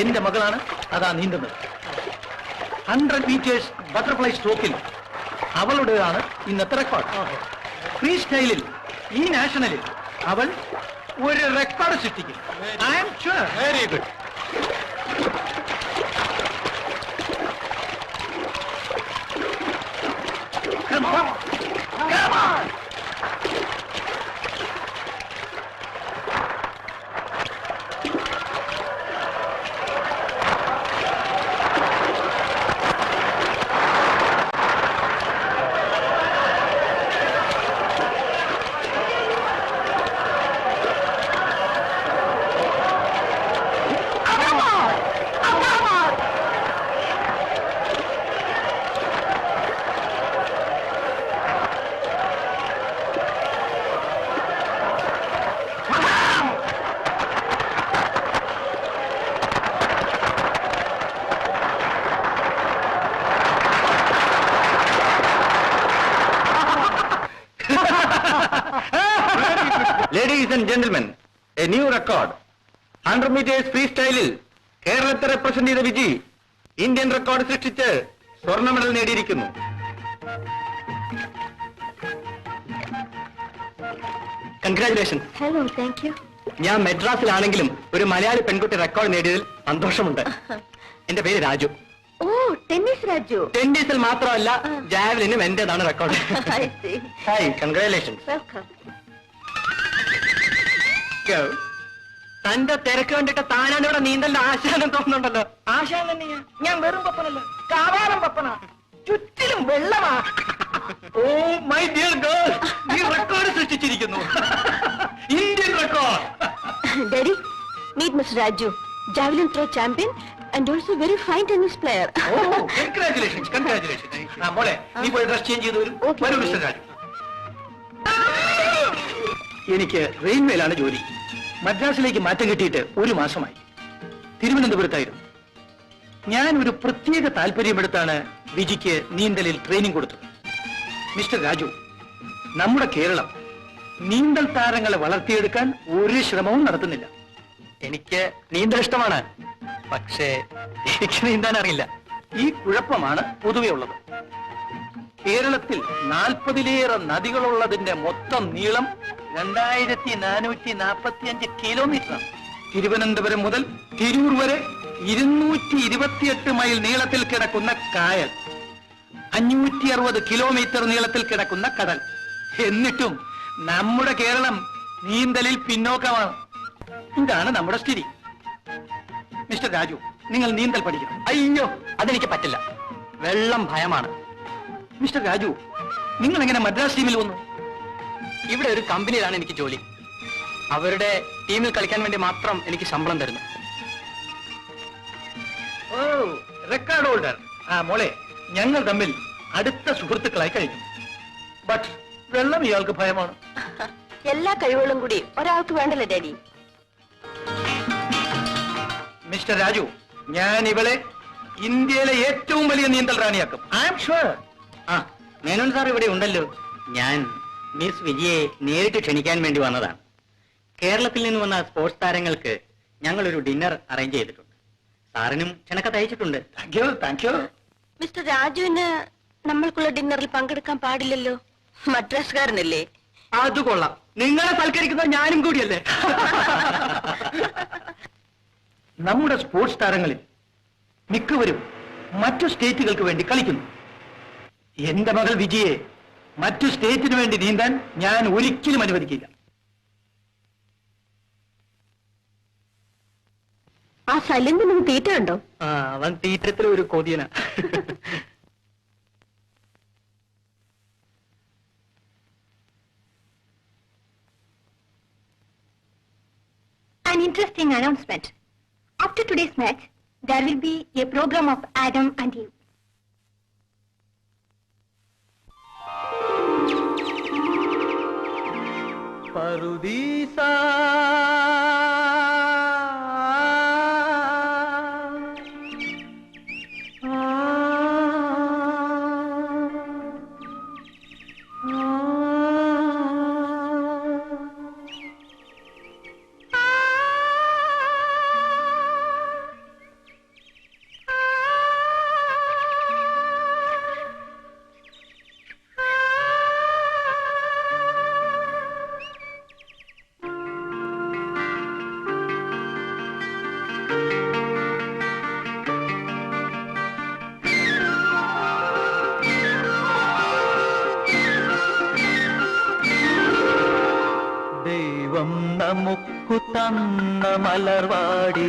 എന്റെ മകളാണ് അതാ നീന്തുന്നത്. 100 മീറ്റേഴ്സ് ബട്ടർഫ്ലൈ സ്ട്രോക്കിൽ അവളുടേതാണ് ഇന്നത്തെ റെക്കോർഡ്. ഫ്രീ സ്റ്റൈലിൽ ഈ നാഷണലിൽ അവൾ ഒരു റെക്കോർഡ് സൃഷ്ടിക്കും. I am sure. Very good. Come on. Come on. Ladies and gentlemen, a new record. 100 meters freestyle-ൽ കേരളത്തെ റെപ്രസെന്റ് ചെയ്ത വിജി ഇന്ത്യൻ റെക്കോർഡ് സൃഷ്ടിച്ച് സ്വർണ്ണ മെഡൽ നേടിയിരിക്കുന്നു. കൺഗ്രാറ്റുലേഷൻസ്. Hello, thank you. ഞാൻ മെഡ്രാസിലാണെങ്കിലും ഒരു മലയാളി പെൺകുട്ടി റെക്കോർഡ് നേടിയതിൽ സന്തോഷമുണ്ട്. എന്റെ പേര് രാജു. ഓ, ടെന്നീസ് രാജു. ടെന്നീസിൽ മാത്രമല്ല, ജാവലിനും എന്റേതാണ് റെക്കോർഡ്. Hi, congratulations. വെൽക്കം. തന്റെ തിരക്ക് കണ്ടിട്ട് താനാണ് ഇവിടെ നീന്തലിന്റെ ആശാനം തോന്നുന്നുണ്ടല്ലോ. ആശാൻ തന്നെയാ. ഞാൻ വെറും പപ്പനല്ല, കാവാലം പപ്പനാ. ചുറ്റിലും വെള്ളമാ. ഓ മൈ ഡിയർ ഗേൾ, നീ റെക്കോർഡ് സൃഷ്ടിച്ചിരിക്കുന്നു. Indian record. Daddy, meet mister Raju, javelin throw champion and also very fine tennis player. Oh, congratulations, congratulations. മോളെ, നീ പോയി ഡ്രസ് ചേഞ്ച് ചെയ്ത് വരും. വരൂ മിസ്റ്റർ രാജു. എനിക്ക് റെയിൽവേയിലാണ് ജോലി. മദ്രാസിലേക്ക് മാറ്റം കിട്ടിയിട്ട് ഒരു മാസമായി. തിരുവനന്തപുരത്തായിരുന്നു. ഞാൻ ഒരു പ്രത്യേക താല്പര്യമെടുത്താണ് വിജിക്ക് നീന്തലിൽ ട്രെയിനിങ് കൊടുത്തത്. മിസ്റ്റർ രാജു, നമ്മുടെ കേരളം നീന്തൽ താരങ്ങളെ വളർത്തിയെടുക്കാൻ ഒരു ശ്രമവും നടത്തുന്നില്ല. എനിക്ക് നീന്തൽ ഇഷ്ടമാണ്, പക്ഷേ എനിക്ക് നീന്താൻ അറിയില്ല. ഈ കുഴപ്പമാണ് പൊതുവെ ഉള്ളത്. കേരളത്തിൽ 40ലേറെ നദികളുള്ളതിന്റെ മൊത്തം നീളം 2445 കിലോമീറ്ററാണ്. തിരുവനന്തപുരം മുതൽ തിരൂർ വരെ 228 മൈൽ നീളത്തിൽ കിടക്കുന്ന കായൽ, 560 കിലോമീറ്റർ നീളത്തിൽ കിടക്കുന്ന കടൽ. എന്നിട്ടും നമ്മുടെ കേരളം നീന്തലിൽ പിന്നോക്കമാണ്. ഇതാണ് നമ്മുടെ സ്ഥിതി. മിസ്റ്റർ രാജു, നിങ്ങൾ നീന്തൽ പഠിക്കണം. അയ്യോ, അതെനിക്ക് പറ്റില്ല. വെള്ളം ഭയമാണ്. മിസ്റ്റർ രാജു, നിങ്ങൾ എങ്ങനെ മദ്രാസ് ടീമിൽ വന്നു? ഇവിടെ ഒരു കമ്പനിയിലാണ് എനിക്ക് ജോലി. അവരുടെ ടീമിൽ കളിക്കാൻ വേണ്ടി മാത്രം എനിക്ക് ശമ്പളം തരുന്നു. ഓ, റെക്കോർഡ് ഹോൾഡർ. മോളെ, ഞങ്ങൾ തമ്മിൽ അടുത്ത സുഹൃത്തുക്കളായി കഴിഞ്ഞു. ബട്ട് വെള്ളം ഇയാൾക്ക് ഭയമാണ്. എല്ലാ കഴിവുകളും കൂടി ഒരാൾക്ക് വേണ്ടല്ലോ ഡാഡി. മിസ്റ്റർ രാജു, ഞാൻ ഇവളെ ഇന്ത്യയിലെ ഏറ്റവും വലിയ നീന്തൽ റാണിയാക്കും. I am sure. Menon sir ഇവിടെ ഉണ്ടല്ലോ. ഞാൻ മിസ് വിജയെ നേരിട്ട് ക്ഷണിക്കാൻ വേണ്ടി വന്നതാണ്. കേരളത്തിൽ നിന്ന് വന്ന സ്പോർട്സ് താരങ്ങൾക്ക് ഞങ്ങൾ ഒരു ഡിന്നർ അറേഞ്ച് ചെയ്തിട്ടുണ്ട്. സാറിനും ക്ഷണക്കത്ത് അയച്ചിട്ടുണ്ട്. Thank you, thank you. Mister രാജുവിന് നമ്മൾക്കുള്ള ഡിന്നറിൽ പങ്കെടുക്കാൻ പാടില്ലല്ലോ, മദ്രാസുകാരനല്ലേ? അത് കൊള്ളാം. നിങ്ങളെ സൽക്കരിക്കുന്നത് ഞാനും കൂടിയല്ലേ. നമ്മുടെ സ്പോർട്സ് താരങ്ങളിൽ മിക്കവരും മറ്റു സ്റ്റേറ്റുകൾക്ക് വേണ്ടി കളിക്കുന്നു. എന്റെ മകൾ വിജയെ മറ്റു സ്റ്റേറ്റിന് വേണ്ടി നീന്താൻ ഞാൻ ഒരിക്കലും അനുവദിക്കില്ല. ആ സലിന്തിന് തീറ്റ ഉണ്ടോ? അവൻ തീറ്റത്തിൽ ഒരു കൊതിയന. An interesting announcement. After today's match, there will be a program of Adam and Eve. പറുദീസാ നമുക്ക് തന്ന മലർവാടി,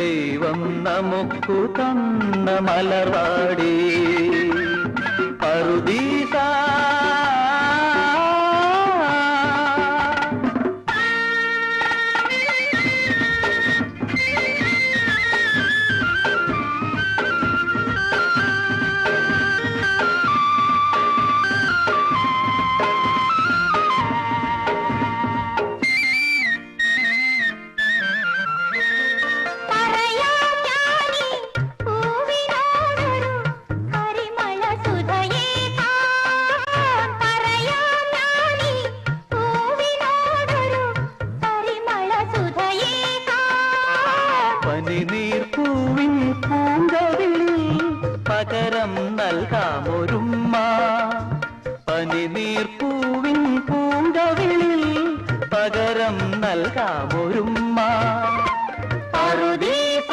ദൈവം നമുക്ക് തന്ന മലർവാടി, പറുദീസ. പനിനീർപ്പൂവിൻ പൂങ്കവിളിൽ പകരം നൽകാമൊരുമ്മ, പനിനീർപ്പൂവിൻ പൂങ്കവിളിൽ പകരം നൽകാമൊരുമ്മ, പറുദീസ.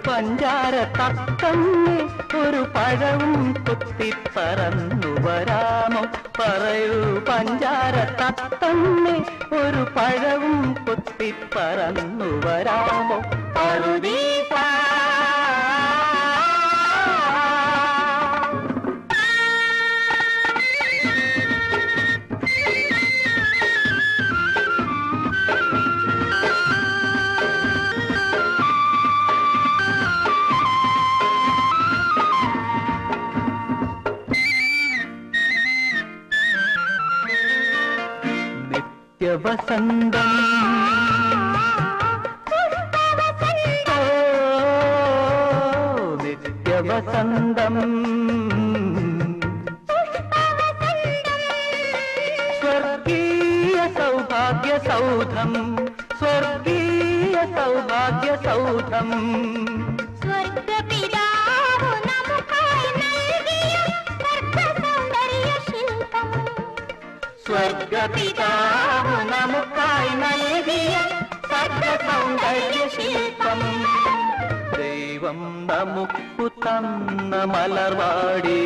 പഞ്ചാര തത്തമ്മേ ഒരു പഴവും കുത്തിപ്പറന്നു വരാമോ, പറയൂ പഞ്ചാര തത്തമ്മേ ഒരു പഴവും കുത്തിപ്പറന്നു വരാമോ, പറുദീസ. നിത്യവസന്തം, നിത്യവസന്തം, സ്വർഗീയ സൗഭാഗ്യ സൗധം, സ്വർഗീയ സൗഭാഗ്യ സൗധം, സ്വർഗപിതാവ് നമുക്കായി നൽകിയ സർവ്വസൗന്ദര്യ ശില്പം, സ്വർഗപിതാവ് നമുക്കായി നൽകിയ സർവ്വസൗന്ദര്യ ശില്പം, ദൈവം നമുക്കു തന്ന മലർവാടി,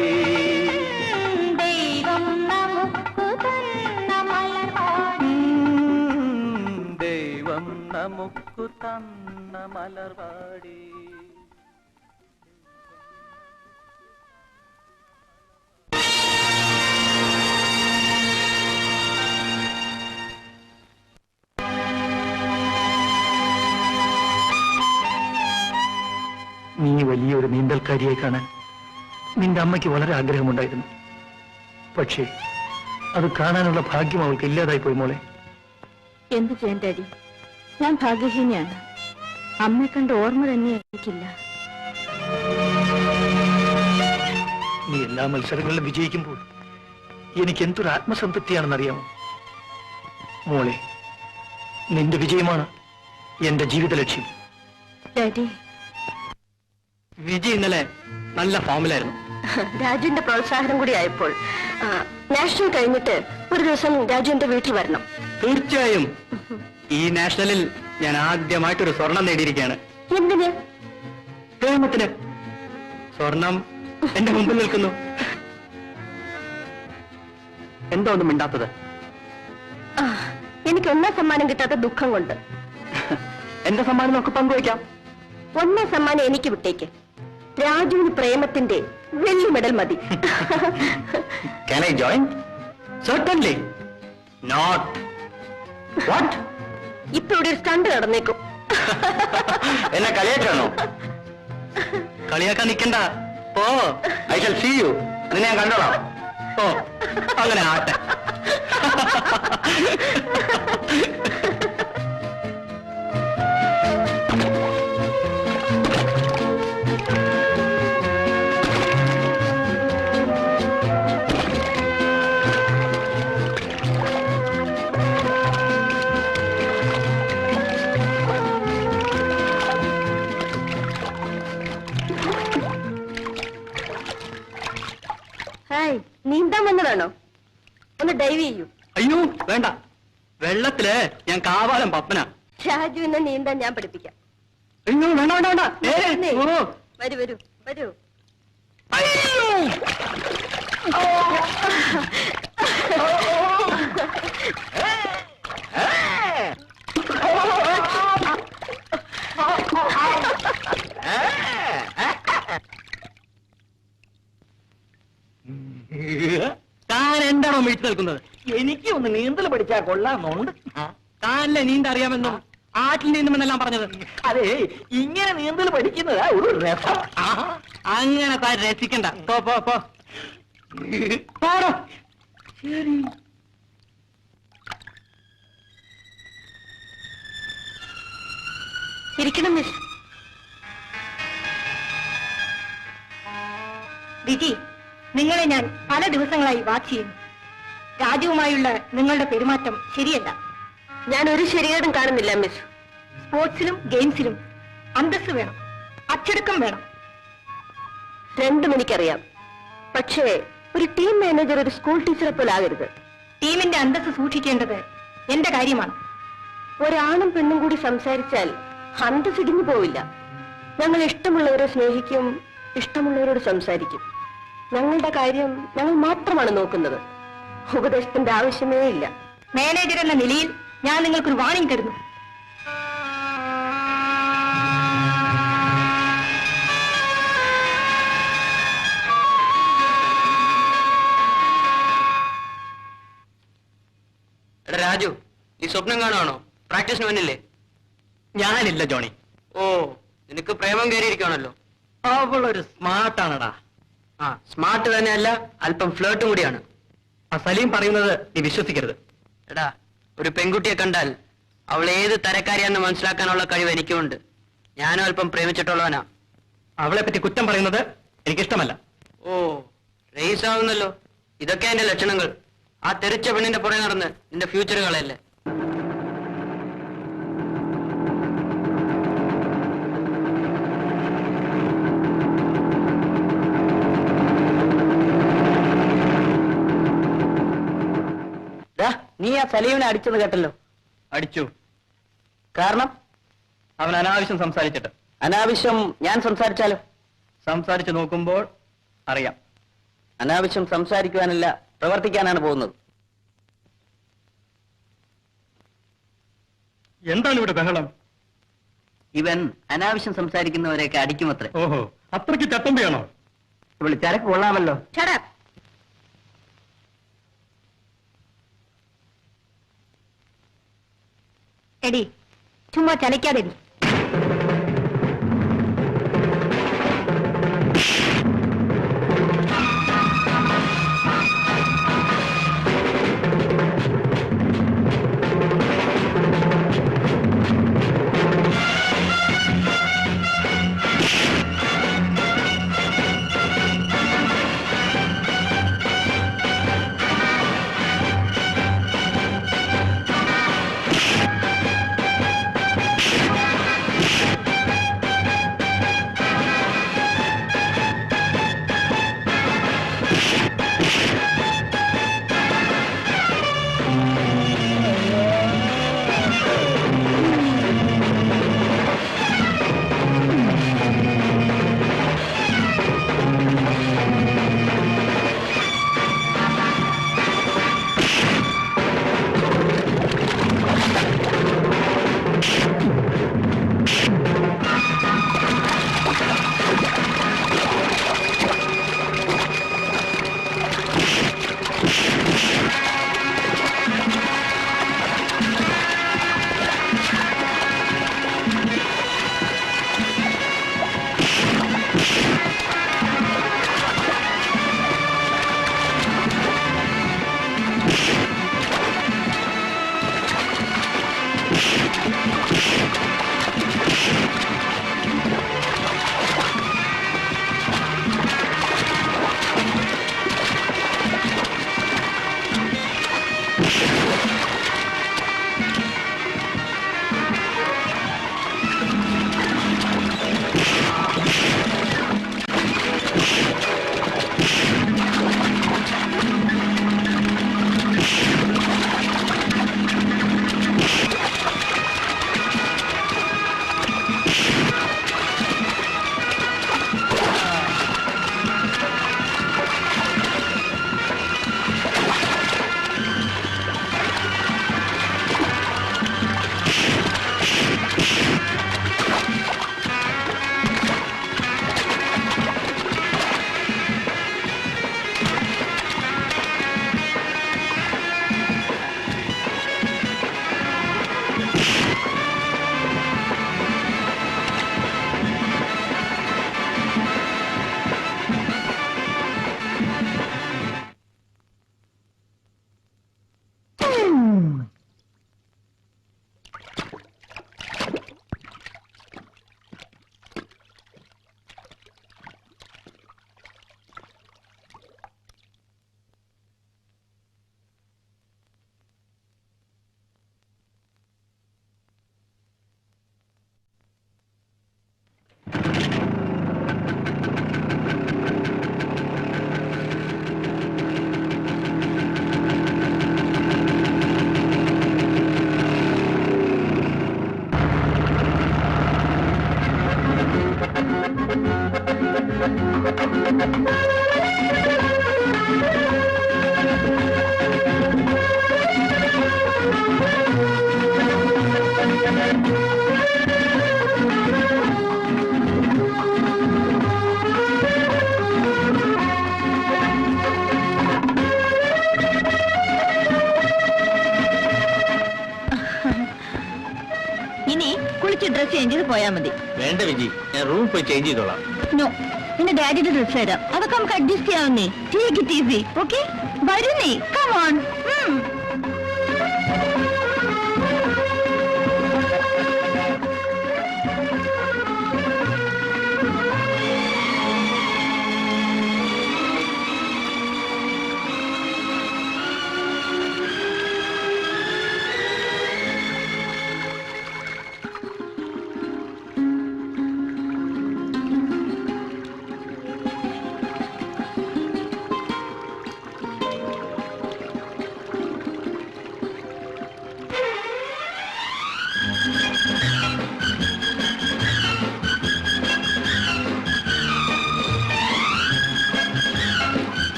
ദൈവം നമുക്ക് തന്ന മലർവാടി, ദൈവം നമുക്ക് തന്ന മലർവാടി. നീ വലിയൊരു നീന്തൽക്കാരിയായി കാണാൻ നിന്റെ അമ്മയ്ക്ക് വളരെ ആഗ്രഹമുണ്ടായിരുന്നു. പക്ഷേ അത് കാണാനുള്ള ഭാഗ്യം അവൾക്ക് ഇല്ലാതായി പോയി മോളെ. എന്ത് ചെയ്യാൻ ഡാഡി, ഞാൻ ഭാഗ്യഹീനയാണ്. അമ്മയെ കണ്ട ഓർമ്മ തന്നെ എനിക്കില്ല. നീ എല്ലാ മത്സരങ്ങളിലും വിജയിക്കുമ്പോൾ എനിക്ക് എന്തൊരു ആത്മസംതൃപ്തിയാണെന്നറിയാമോ മോളെ. നിന്റെ വിജയമാണ് എന്റെ ജീവിത ലക്ഷ്യം. ഡാഡി, വിജയ് ഇന്നലെ നല്ല ഫോമിലായിരുന്നു. രാജുവിന്റെ പ്രോത്സാഹനം കൂടി ആയപ്പോൾ നാഷണൽ കഴിഞ്ഞിട്ട് ഒരു ദിവസം രാജു എന്റെ വീട്ടിൽ വരണം. തീർച്ചയായും. ഈ നാഷണലിൽ ഞാൻ ആദ്യമായിട്ടൊരു സ്വർണം നേടിയിരിക്കുകയാണ്. എന്തിന്? കേരളത്തിന്. സ്വർണം എന്റെ മുമ്പിൽ നിൽക്കുന്നു. എന്താ ഒന്നും മിണ്ടാത്തത്? എനിക്ക് ഒന്നാം സമ്മാനം കിട്ടാത്ത ദുഃഖം കൊണ്ട്. എന്റെ സമ്മാനം നമുക്ക് പങ്കുവയ്ക്കാം. ഒന്നാം സമ്മാനം എനിക്ക് വിട്ടേക്ക്. രാജുവിന് പ്രേമത്തിന്റെ വെള്ളി മെഡൽ മതി. Can I join? Certainly not. What? ഇപ്പൊ ഇവിടെ ഒരു സ്റ്റണ്ട് നടന്നേക്കും. എന്നെ കളിയാക്കാണോ? കളിയാക്കാൻ നിൽക്കണ്ട. ഓ, ഐ ഷാൽ സീ യു. നിന്നെ ഞാൻ കണ്ടോളാം. ഓ, അങ്ങനെ ആട്ടെ. ഹായ്, നീന്താൻ വന്നതാണോ? ഒന്ന് ഡൈവ് ചെയ്യൂ. അയ്യോ വേണ്ട, വെള്ളത്തില് ഞാൻ കാവാലം പപ്പന. രാജുവിനെ നീന്താൻ ഞാൻ പഠിപ്പിക്കാം. അയ്യോ വേണ്ട വേണ്ട വേണ്ട. വന്നേ. ഓ. വരൂ വരൂ വരൂ. അയ്യോ. താൻ എന്താണോ മിഴിച്ചു നിൽക്കുന്നത്? എനിക്ക് ഒന്ന് നീന്തൽ പഠിച്ചാൽ കൊള്ളാമെന്നുണ്ട്. താനല്ലേ നീന്ത അറിയാമെന്നും ആറ്റിൽ നീന്തുമെന്നെല്ലാം പറഞ്ഞത്. അതെ, ഇങ്ങനെ നീന്തൽ പഠിക്കുന്നതാ ഒരു രസം. അങ്ങനെ താൻ രസിക്കണ്ട. പോ പോ പോ. പോടോ. ശരി. ഇരിക്കണം മിസ്. വിജി, നിങ്ങളെ ഞാൻ പല ദിവസങ്ങളായി വാച്ച് ചെയ്യുന്നു. രാജുവുമായുള്ള നിങ്ങളുടെ പെരുമാറ്റം ശരിയല്ല. ഞാൻ ഒരു ശരികേടും കാണുന്നില്ല മിസ്. സ്പോർട്സിലും ഗെയിംസിലും അന്തസ്സ് വേണം, അച്ചടക്കം വേണം. രണ്ടും എനിക്കറിയാം. പക്ഷേ ഒരു ടീം മാനേജർ ഒരു സ്കൂൾ ടീച്ചറെ പോലെ ആകരുത്. ടീമിന്റെ അന്തസ്സ് സൂക്ഷിക്കേണ്ടത് എന്റെ കാര്യമാണ്. ഒരാണും പെണ്ണും കൂടി സംസാരിച്ചാൽ അന്തസ്സ് ഇടിഞ്ഞു പോവില്ല. ഞങ്ങൾ ഇഷ്ടമുള്ളവരെ സ്നേഹിക്കും, ഇഷ്ടമുള്ളവരോട് സംസാരിക്കും. ഞങ്ങളുടെ കാര്യം ഞങ്ങൾ മാത്രമാണ് നോക്കുന്നത്. ഉപദേശത്തിന്റെ ആവശ്യമേ ഇല്ല. മാനേജർ എന്ന നിലയിൽ ഞാൻ നിങ്ങൾക്കൊരു വാണിംഗ് തരുന്നു. എടാ രാജു, നീ സ്വപ്നം കാണുവാണോ? പ്രാക്ടീസിന് വന്നില്ലേ? ഞാനില്ല ജോണി. ഓ, നിനക്ക് പ്രേമം കയറിയിരിക്കുകയാണല്ലോ. അവളൊരു സ്മാർട്ടാണടാ. ആ, സ്മാർട്ട് തന്നെയല്ല, അല്പം ഫ്ലേർട്ടും കൂടിയാണ്. ആ സലീം പറയുന്നത് നീ വിശ്വസിക്കരുത്. എടാ, ഒരു പെൺകുട്ടിയെ കണ്ടാൽ അവൾ ഏത് തരക്കാരിയാണെന്ന് മനസ്സിലാക്കാനുള്ള കഴിവ് എനിക്കുമുണ്ട്. ഞാനും അല്പം പ്രേമിച്ചിട്ടുള്ളവനാ. അവളെ പറ്റി കുറ്റം പറയുന്നത് എനിക്കിഷ്ടമല്ല. ഓ, റേസ് ആവുന്നല്ലോ. ഇതൊക്കെ എന്റെ ലക്ഷണങ്ങൾ. ആ തെറിച്ച പെണ്ണിന്റെ പുറകെ നടന്ന് നിന്റെ ഫ്യൂച്ചറുകളല്ലേ. നീ ആ സലീമിനെ അടിച്ചത് കേട്ടല്ലോ. അടിച്ചു. കാരണം അവൻ അനാവശ്യം സംസാരിച്ചിട്ട്. അനാവശ്യം ഞാൻ സംസാരിച്ചാലോ? സംസാരിച്ചു നോക്കുമ്പോൾ അറിയാം. അനാവശ്യം സംസാരിക്കുവാനല്ല, പ്രവർത്തിക്കാനാണ് പോകുന്നത്. എന്താണ് ഇവിടെ ബഹളം? ഇവൻ അനാവശ്യം സംസാരിക്കുന്നവരെയൊക്കെ അടിക്കുമത്രേ. ഓഹോ, അത്രയ്ക്ക് ചട്ടമ്പിയാണോ? ഇവിടെ ചരക്ക് കൊള്ളാമല്ലോ. Shut up. എടി, ചുമ്മാ ചലയ്ക്കാതെ. ഇനി കുളിച്ച് ഡ്രസ് ചേഞ്ച് ചെയ്ത് പോയാൽ മതി. വേണ്ട വിജി, ഞാൻ റൂം പോയി ചേഞ്ച് ചെയ്തോളാം. നോ, നിന്റെ ഡാഡിയുടെ ഡ്രസ് തരാം, അതൊക്കെ നമുക്ക് അഡ്ജസ്റ്റ് ചെയ്യാവുന്നേ. Take it easy, okay? വരുന്നേ, കം ഓൺ.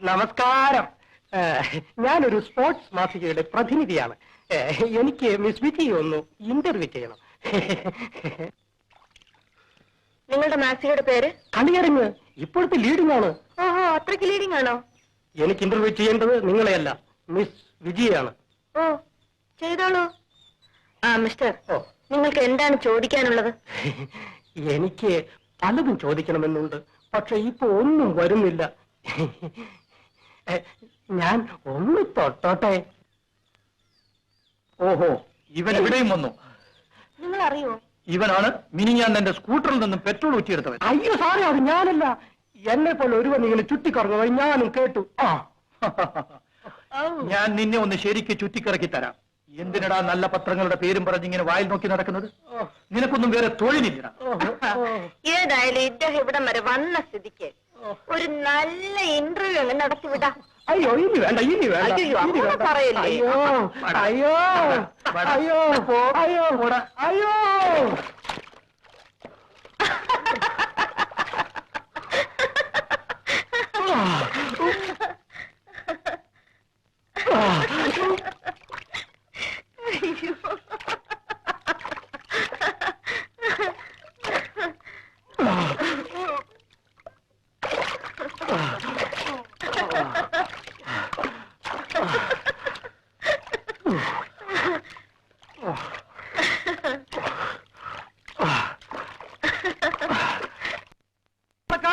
നമസ്കാരം. ഞാനൊരു സ്പോർട്സ് മാസികയുടെ പ്രതിനിധിയാണ്. എനിക്ക് മിസ് വിജി ഒന്ന് ഇന്റർവ്യൂ ചെയ്യണം. നിങ്ങളുടെ മാസികയുടെ പേര്? കളിയരങ്ങ്. ഇപ്പോഴത്തെ ലീഡിംഗ് ആണ്. ഓഹോ, അത്രയ്ക്ക് ലീഡിംഗ് ആണോ? എനിക്ക് ഇന്റർവ്യൂ ചെയ്യേണ്ടത് നിങ്ങളെയല്ല, മിസ് വിജിയാണ്. ഓ, ചെയ്തോളൂ. ആ മിസ്റ്റർ, ഓ, നിങ്ങൾക്ക് എന്താണ് ചോദിക്കാനുള്ളത്? എനിക്ക് പലതും ചോദിക്കണമെന്നുണ്ട്, പക്ഷെ ഇപ്പൊ ഒന്നും വരുന്നില്ല. ഞാൻ ഒന്ന് തൊട്ടോട്ടെ. ഓഹോ, ഇവൻ ഇവിടെയും വന്നു. നിങ്ങൾ അറിയോ? ഇവനാണ് മിനിഞ്ഞാന്ന് എന്റെ സ്കൂട്ടറിൽ നിന്നും പെട്രോൾ ഊറ്റിയെടുത്തവൻ. അയ്യോ സാറേ, അത് ഞാനല്ല. എന്നെ പോലെ ഒരുവൻ ഇങ്ങനെ ചുറ്റിക്കറങ്ങുന്നത് ഞാനും കേട്ടു. ആ, ഞാൻ നിന്നെ ഒന്ന് ശരിക്ക് ചുറ്റിക്കറക്കി തരാം. എന്തിനടാ നല്ല പത്രങ്ങളുടെ പേരും പറഞ്ഞിങ്ങനെ വായിൽ നോക്കി നടക്കുന്നത്? നിനക്കൊന്നും വേറെ തൊഴിലില്ല. ഏതായാലും ഇദ്ദേഹം ഇവിടം വരെ വന്ന സ്ഥിതിക്ക് ഒരു നല്ല ഇന്റർവ്യൂ അങ്ങ് നടത്തിവിടാ. അയ്യോ, ഇനി വേണ്ട, ഇനി വേണ്ട, അയ്യോ, ഇനി വേണ്ട. പറയല്ലേ. അയ്യോ അയ്യോ അയ്യോ അയ്യോ അയ്യോ.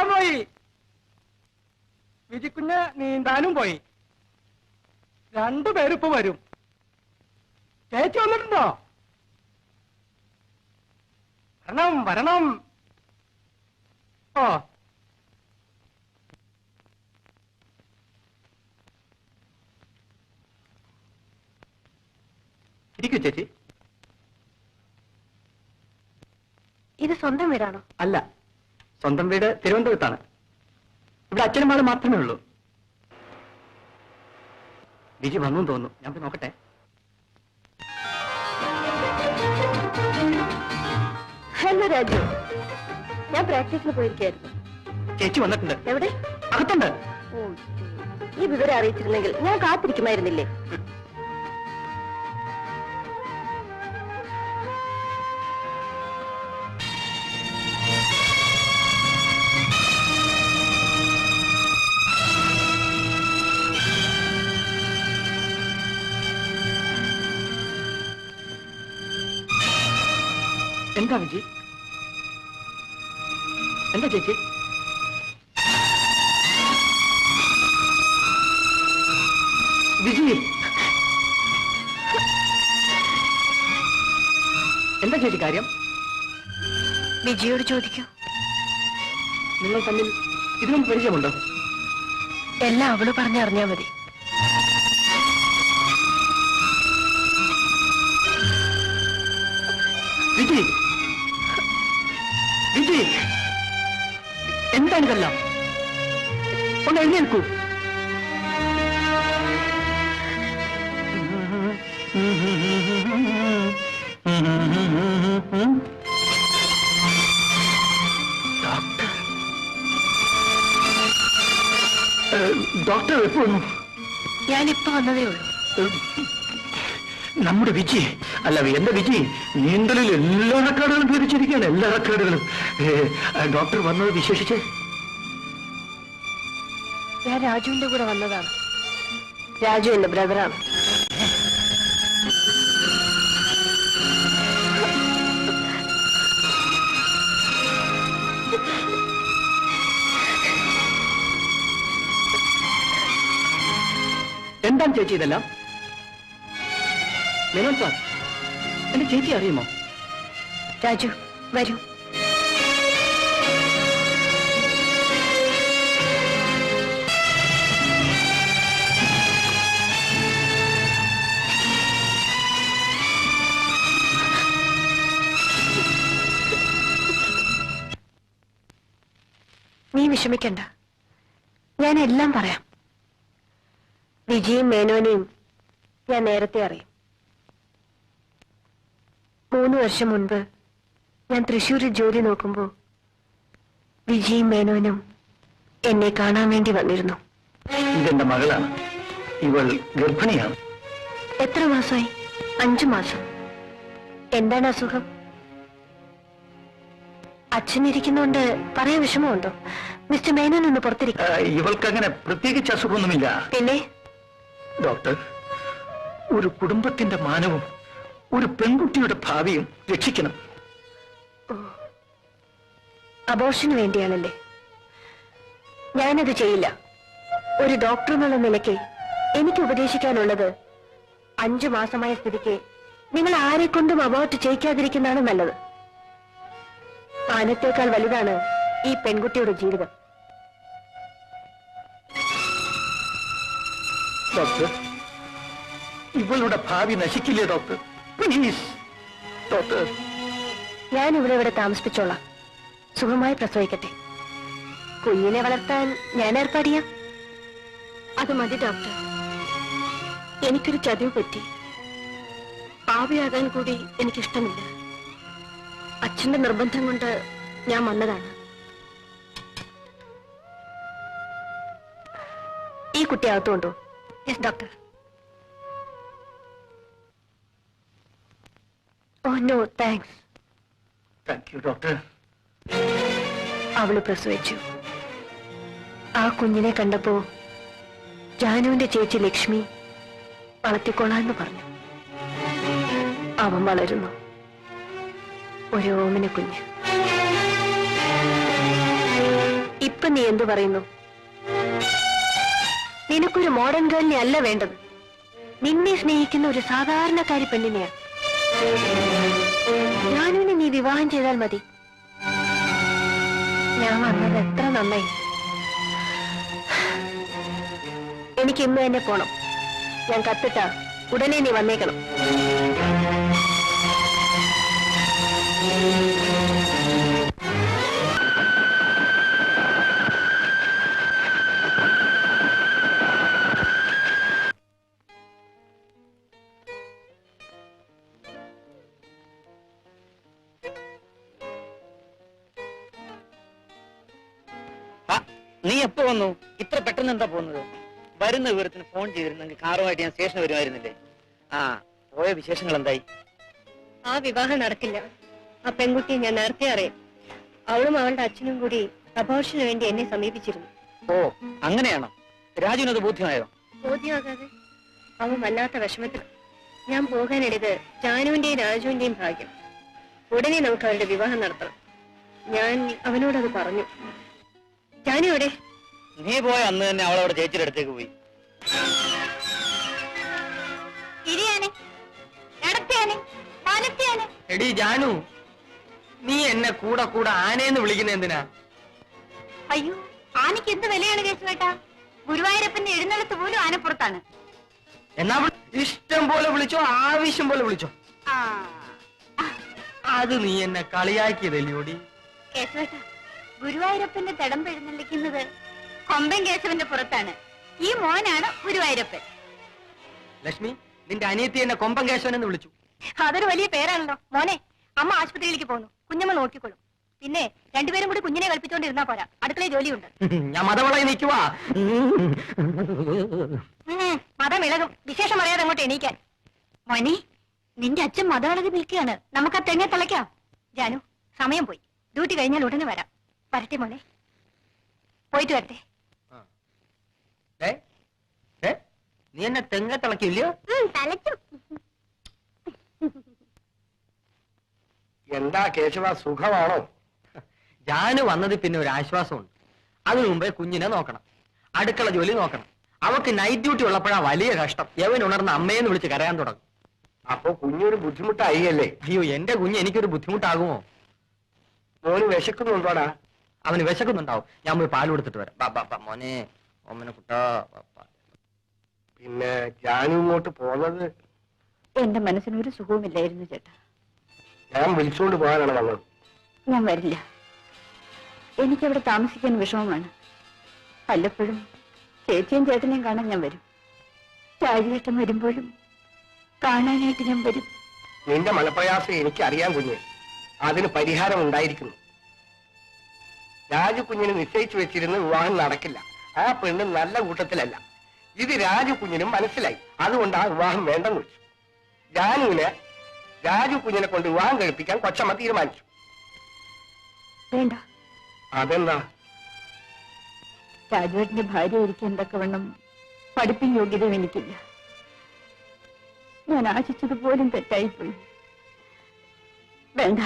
പോയി വിജിക്കുഞ്ഞ് നീന്താനും പോയി. രണ്ടുപേരിപ്പോ വരും. ചേച്ചി വന്നിട്ടുണ്ടോ? വരണം വരണം. ഓ, ഇരിക്കൂ ചേച്ചി. ഇത് സ്വന്തം വീടാണോ? അല്ല, സ്വന്തം വീട് തിരുവനന്തപുരത്താണ്. ഇവിടെ അച്ഛനും മകളും മാത്രമേ ഉള്ളൂ. വിജി വന്നു തോന്നുന്നു, ഞാൻ പോയി നോക്കട്ടെ. ഹലോ രാജു, ഞാൻ പ്രാക്ടീസിന് പോയിരിക്കായിരുന്നു. ചേച്ചി വന്നിട്ടുണ്ട്. എവിടെ? അകത്തുണ്ട്. ഓ, ഈ വിവരം അറിയിച്ചിരുന്നെങ്കിൽ ഞാൻ കാത്തിരിക്കുമായിരുന്നില്ലേ? എന്താ വിജി? എന്താ ചേച്ചി? വിജി, എന്താ ചേച്ചി കാര്യം? വിജയോട് ചോദിക്കൂ. നിങ്ങൾ തമ്മിൽ ഇതിനും പരിചയമുണ്ടോ? എല്ലാം അവള് പറഞ്ഞറിഞ്ഞാ മതി. വിജി, വിജി, എന്താണിതെല്ലാം? ഒന്ന് എഴുന്നേൽക്കൂ. ഡോക്ടർ എപ്പോഴും ഞാനിപ്പോ വന്നതേ ഉള്ളൂ. നമ്മുടെ വിജി അല്ല, എന്റെ വിജി നീന്തലിൽ എല്ലാ റെക്കോർഡുകളും ഭേദിച്ചിരിക്കുകയാണ്, എല്ലാ റെക്കോർഡുകളും. ഡോക്ടർ വന്നത് വിശേഷിച്ച് ഞാൻ രാജുവിന്റെ കൂടെ വന്നതാണ്. രാജു എന്റെ ബ്രദറാണ്. എന്താണ് ചേച്ചി ഇതെല്ലാം? മേനോൻ സാർ, എന്റെ ചേച്ചി അറിയുമോ? രാജു വരൂ. നീ വിഷമിക്കണ്ട, ഞാൻ എല്ലാം പറയാം. വിജയും മേനോനെയും ഞാൻ നേരത്തെ അറിയും. 3 വർഷം മുൻപ് ഞാൻ തൃശ്ശൂരിൽ ജോലി നോക്കുമ്പോൾ വിജയും മേനോനും എന്നെ കാണാൻ വേണ്ടി വന്നിരുന്നു. ഇതെന്റെ മകളാണ്, ഇവൾ ഗർഭിണിയാണ്. എത്ര മാസമായി? 5 മാസം. എന്താണ് അസുഖം? അച്ഛനിരിക്കുന്നോണ്ട് പറയാൻ വിഷമമുണ്ടോ? മിസ്റ്റർ മേനോൻ ഒന്ന് പുറത്തിരിക്കും. ഇവൾക്ക് അങ്ങനെ പ്രത്യേകിച്ച് അസുഖമൊന്നുമില്ല. പിന്നെ ഡോക്ടർ, ഒരു കുടുംബത്തിന്റെ മാനവും ഒരു പെൺകുട്ടിയുടെ ഭാവിയും രക്ഷിക്കണം. അബോർഷന് വേണ്ടിയാണല്ലേ? ഞാനത് ചെയ്യില്ല. ഒരു ഡോക്ടർ എന്നുള്ള നിലയ്ക്ക് എനിക്ക് ഉപദേശിക്കാനുള്ളത്, 5 മാസമായ സ്ഥിതിക്ക് നിങ്ങൾ ആരെക്കൊണ്ടും അബോർട്ട് ചെയ്യിക്കാതിരിക്കുന്നതാണ് നല്ലത്. മാനത്തേക്കാൾ വലുതാണ് ഈ പെൺകുട്ടിയുടെ ജീവിതം. ഡോക്ടർ, ഇവളുടെ ഭാവി നശിക്കില്ലേ ഡോക്ടർ? Please doctor. ഞാൻ ഇവിടെ താമസിപ്പിച്ചോളാം. സുഖമായി പ്രസവിക്കട്ടെ. കുഞ്ഞിനെ വളർത്താൻ ഞാൻ ഏർപ്പാട് ചെയ്യാം. അത് മതി ഡോക്ടർ. എനിക്കൊരു ചതിവ് പറ്റി. പാപിയാകാൻ കൂടി എനിക്കിഷ്ടമില്ല. അച്ഛന്റെ നിർബന്ധം കൊണ്ട് ഞാൻ വന്നതാണ്. ഈ കുട്ടി അകത്തുകൊണ്ടോ? Yes doctor. Oh no thanks. Thank you doctor. അവള് പ്രസവിച്ചു. ആ കുഞ്ഞിനെ കണ്ടപ്പോ ജാനുവിന്റെ ചേച്ചി ലക്ഷ്മി വളർത്തിക്കൊള്ളാന്ന് പറഞ്ഞു. അവൻ വളരുന്നു, ഒരു ഓമന കുഞ്ഞ്. ഇപ്പൊ നീ എന്തു പറയുന്നു? നിനക്കൊരു മോഡേൺ ഗേളിനെ അല്ല വേണ്ടത്. നിന്നെ സ്നേഹിക്കുന്ന ഒരു സാധാരണക്കാരി പെണ്ണിനെയാ. ജാനുവിനെ നീ വിവാഹം ചെയ്താൽ മതി. ഞാൻ വന്നത് എത്ര നന്നായി. എനിക്ക് ഇന്ന് തന്നെ പോണം. ഞാൻ കത്തിട്ടാ ഉടനെ നീ വന്നേക്കണം. നീ എപ്പോ വന്നു? ഇത്ര പെട്ടെന്ന് എന്താ പോകുന്നത്? വരുന്ന വിവരത്തിന് ഫോൺ ചെയ്തിരുന്നെങ്കിൽ കാറുമായിട്ട് ഞാൻ സ്റ്റേഷനിൽ വരുമായിരുന്നില്ലേ? ആ, പോയ വിശേഷങ്ങൾ എന്തായി? ആ വിവാഹം നടക്കില്ല. ആ പെൺകുട്ടിയെ ഞാൻ നേരത്തെ അറിയാം. അവളും അവളുടെ അച്ഛനും കൂടി അബോർഷന് വേണ്ടി എന്നെ സമീപിച്ചിരുന്നു. ഓ, അങ്ങനെയാണോ? രാജുവിനത് ബോധ്യമായോ? ബോധ്യമാകാതെ അവൻ വല്ലാത്ത വിഷമത്തിൽ. ഞാൻ പോകാനിടത് ജാനുവിന്റെയും രാജുവിന്റെയും ഭാഗ്യം. ഉടനെ നമുക്ക് അവരുടെ വിവാഹം നടത്തണം. ഞാൻ അവനോടത് പറഞ്ഞു. ജാനു എവിടെ? നീ പോയ അന്ന് തന്നെ അവളവിടെ ചേച്ചിയുടെ അടുത്തേക്ക് പോയി. ഇരിയാനെ, നടത്തിയാനെ, വലത്തിയാനെ. എടി ജാനു, നീ എന്നെ കൂടെ കൂടെ ആനയെന്ന് വിളിക്കുന്ന എന്തിനാ? അയ്യോ, ആനയ്ക്ക് എന്ത് വിലയാണ് കേശുവേട്ടാ? ഗുരുവായൂരപ്പന്റെ എഴുന്നള്ളത്ത് പോലും ആനപ്പുറത്താണ്. എന്നാ ഇഷ്ടം പോലെ വിളിച്ചോ, ആവശ്യം പോലെ വിളിച്ചോ. ആ അത് നീ എന്നെ കളിയാക്കിയതല്ലോടി. കേശവേട്ടാ, ഗുരുവായൂരപ്പന്റെ തിടമ്പ് എഴുന്നള്ളിക്കുന്നത് കൊമ്പൻ കേശവന്റെ പുറത്താണ്. ഈ മോനാണ് ഗുരുവായൂരപ്പൻ. ലക്ഷ്മി, നിന്റെ അനിയത്തി എന്നെ കൊമ്പൻ കേശവൻ എന്ന് വിളിച്ചു. അതൊരു വലിയ പേരാണല്ലോ. മോനെ, അമ്മ ആശുപത്രിയിലേക്ക് പോകുന്നു. കുഞ്ഞമ്മ നോക്കിക്കോളും. പിന്നെ രണ്ടുപേരും കൂടി കുഞ്ഞിനെ കൽപ്പിച്ചുകൊണ്ടിരുന്നാ പോരാ, അടുക്കളയിൽ ജോലിയുണ്ട്. ഞാൻ മതവളയി നിൽക്കുവാ. മതമിളകും. വിശേഷം അറിയാതെ അങ്ങോട്ട് എണീക്കാൻ. മോനെ, നിന്റെ അച്ഛൻ മതമിളകി നിൽക്കുകയാണ്. നമുക്ക് ആ തെങ്ങ തിളയ്ക്കാം. ജാനു, സമയം പോയി. ഡ്യൂട്ടി കഴിഞ്ഞാൽ ഉടനെ വരാം. വരട്ടെ മോനെ, പോയിട്ട് വരട്ടെ. നീ എന്നെ തെങ്ങ തിളക്കില്ലയോ? തലയ്ക്കും. എന്താ കേശവ, സുഖമാണോ? ജാനു വന്നത് പിന്നെ ഒരു ആശ്വാസമുണ്ട്. അതിനു മുമ്പേ കുഞ്ഞിനെ നോക്കണം, അടുക്കള ജോലി നോക്കണം. അവക്ക് നൈറ്റ് ഡ്യൂട്ടി ഉള്ളപ്പോഴാ വലിയ കഷ്ടം. യവൻ ഉണർന്ന് അമ്മയെന്ന് വിളിച്ച് കരയാൻ തുടങ്ങും. അപ്പൊ കുഞ്ഞൊരു ബുദ്ധിമുട്ടായി അല്ലേ? അയ്യോ, എന്റെ കുഞ്ഞ് എനിക്കൊരു ബുദ്ധിമുട്ടാകുമോ? മോന് വിശക്കുന്നുണ്ടോടാ? അവന് വിശക്കുന്നുണ്ടാവും. ഞാൻ പോയി പാൽ കൊടുത്തിട്ട് വരാം. മോനെ, ഓമന കുട്ടാ. പിന്നെ ജാനു ഇങ്ങോട്ട് പോന്നത്? എന്റെ മനസ്സിനൊരു സുഖവുമില്ലായിരുന്നു ചേട്ടാ. ഞാൻ വിളിച്ചുകൊണ്ട് പോകാനാണ് വന്നത്. ഞാൻ വരില്ല. എനിക്കവിടെ താമസിക്കാൻ വിഷമമാണ്. വല്ലപ്പോഴും ചേച്ചിയും ചേട്ടനെയും കാണാൻ ഞാൻ വരും. രാജേട്ടൻ വരുമ്പോഴും കാണാനായിട്ട് ഞാൻ വരും. നിന്റെ മനപ്രയാസം എനിക്കറിയാം കുഞ്ഞ്. അതിന് പരിഹാരം ഉണ്ടായിരിക്കുന്നു. രാജു കുഞ്ഞിന് നിശ്ചയിച്ചു വെച്ചിരുന്ന വിവാഹം നടക്കില്ല. ആ പെണ്ണ് നല്ല കൂട്ടത്തിലല്ല. ഇത് രാജു കുഞ്ഞിനും മനസ്സിലായി. അതുകൊണ്ട് ആ വിവാഹം വേണ്ടെന്ന് വെച്ചു. ജാനുവിന് രാജു കുഞ്ഞിനെ കൊണ്ട് വിവാഹം കഴിപ്പിക്കാൻ കൊച്ചമ്മ തീരുമാനിച്ചു. വേണ്ട. അതെന്താ? രാജുവേട്ടന്റെ ഭാര്യ ഇരിക്കാൻ തക്കവണ്ണം പഠിപ്പും യോഗ്യതയും എനിക്കില്ല. ഞാൻ ആശിച്ചതുപോലും തെറ്റായിപ്പോയി. വേണ്ട,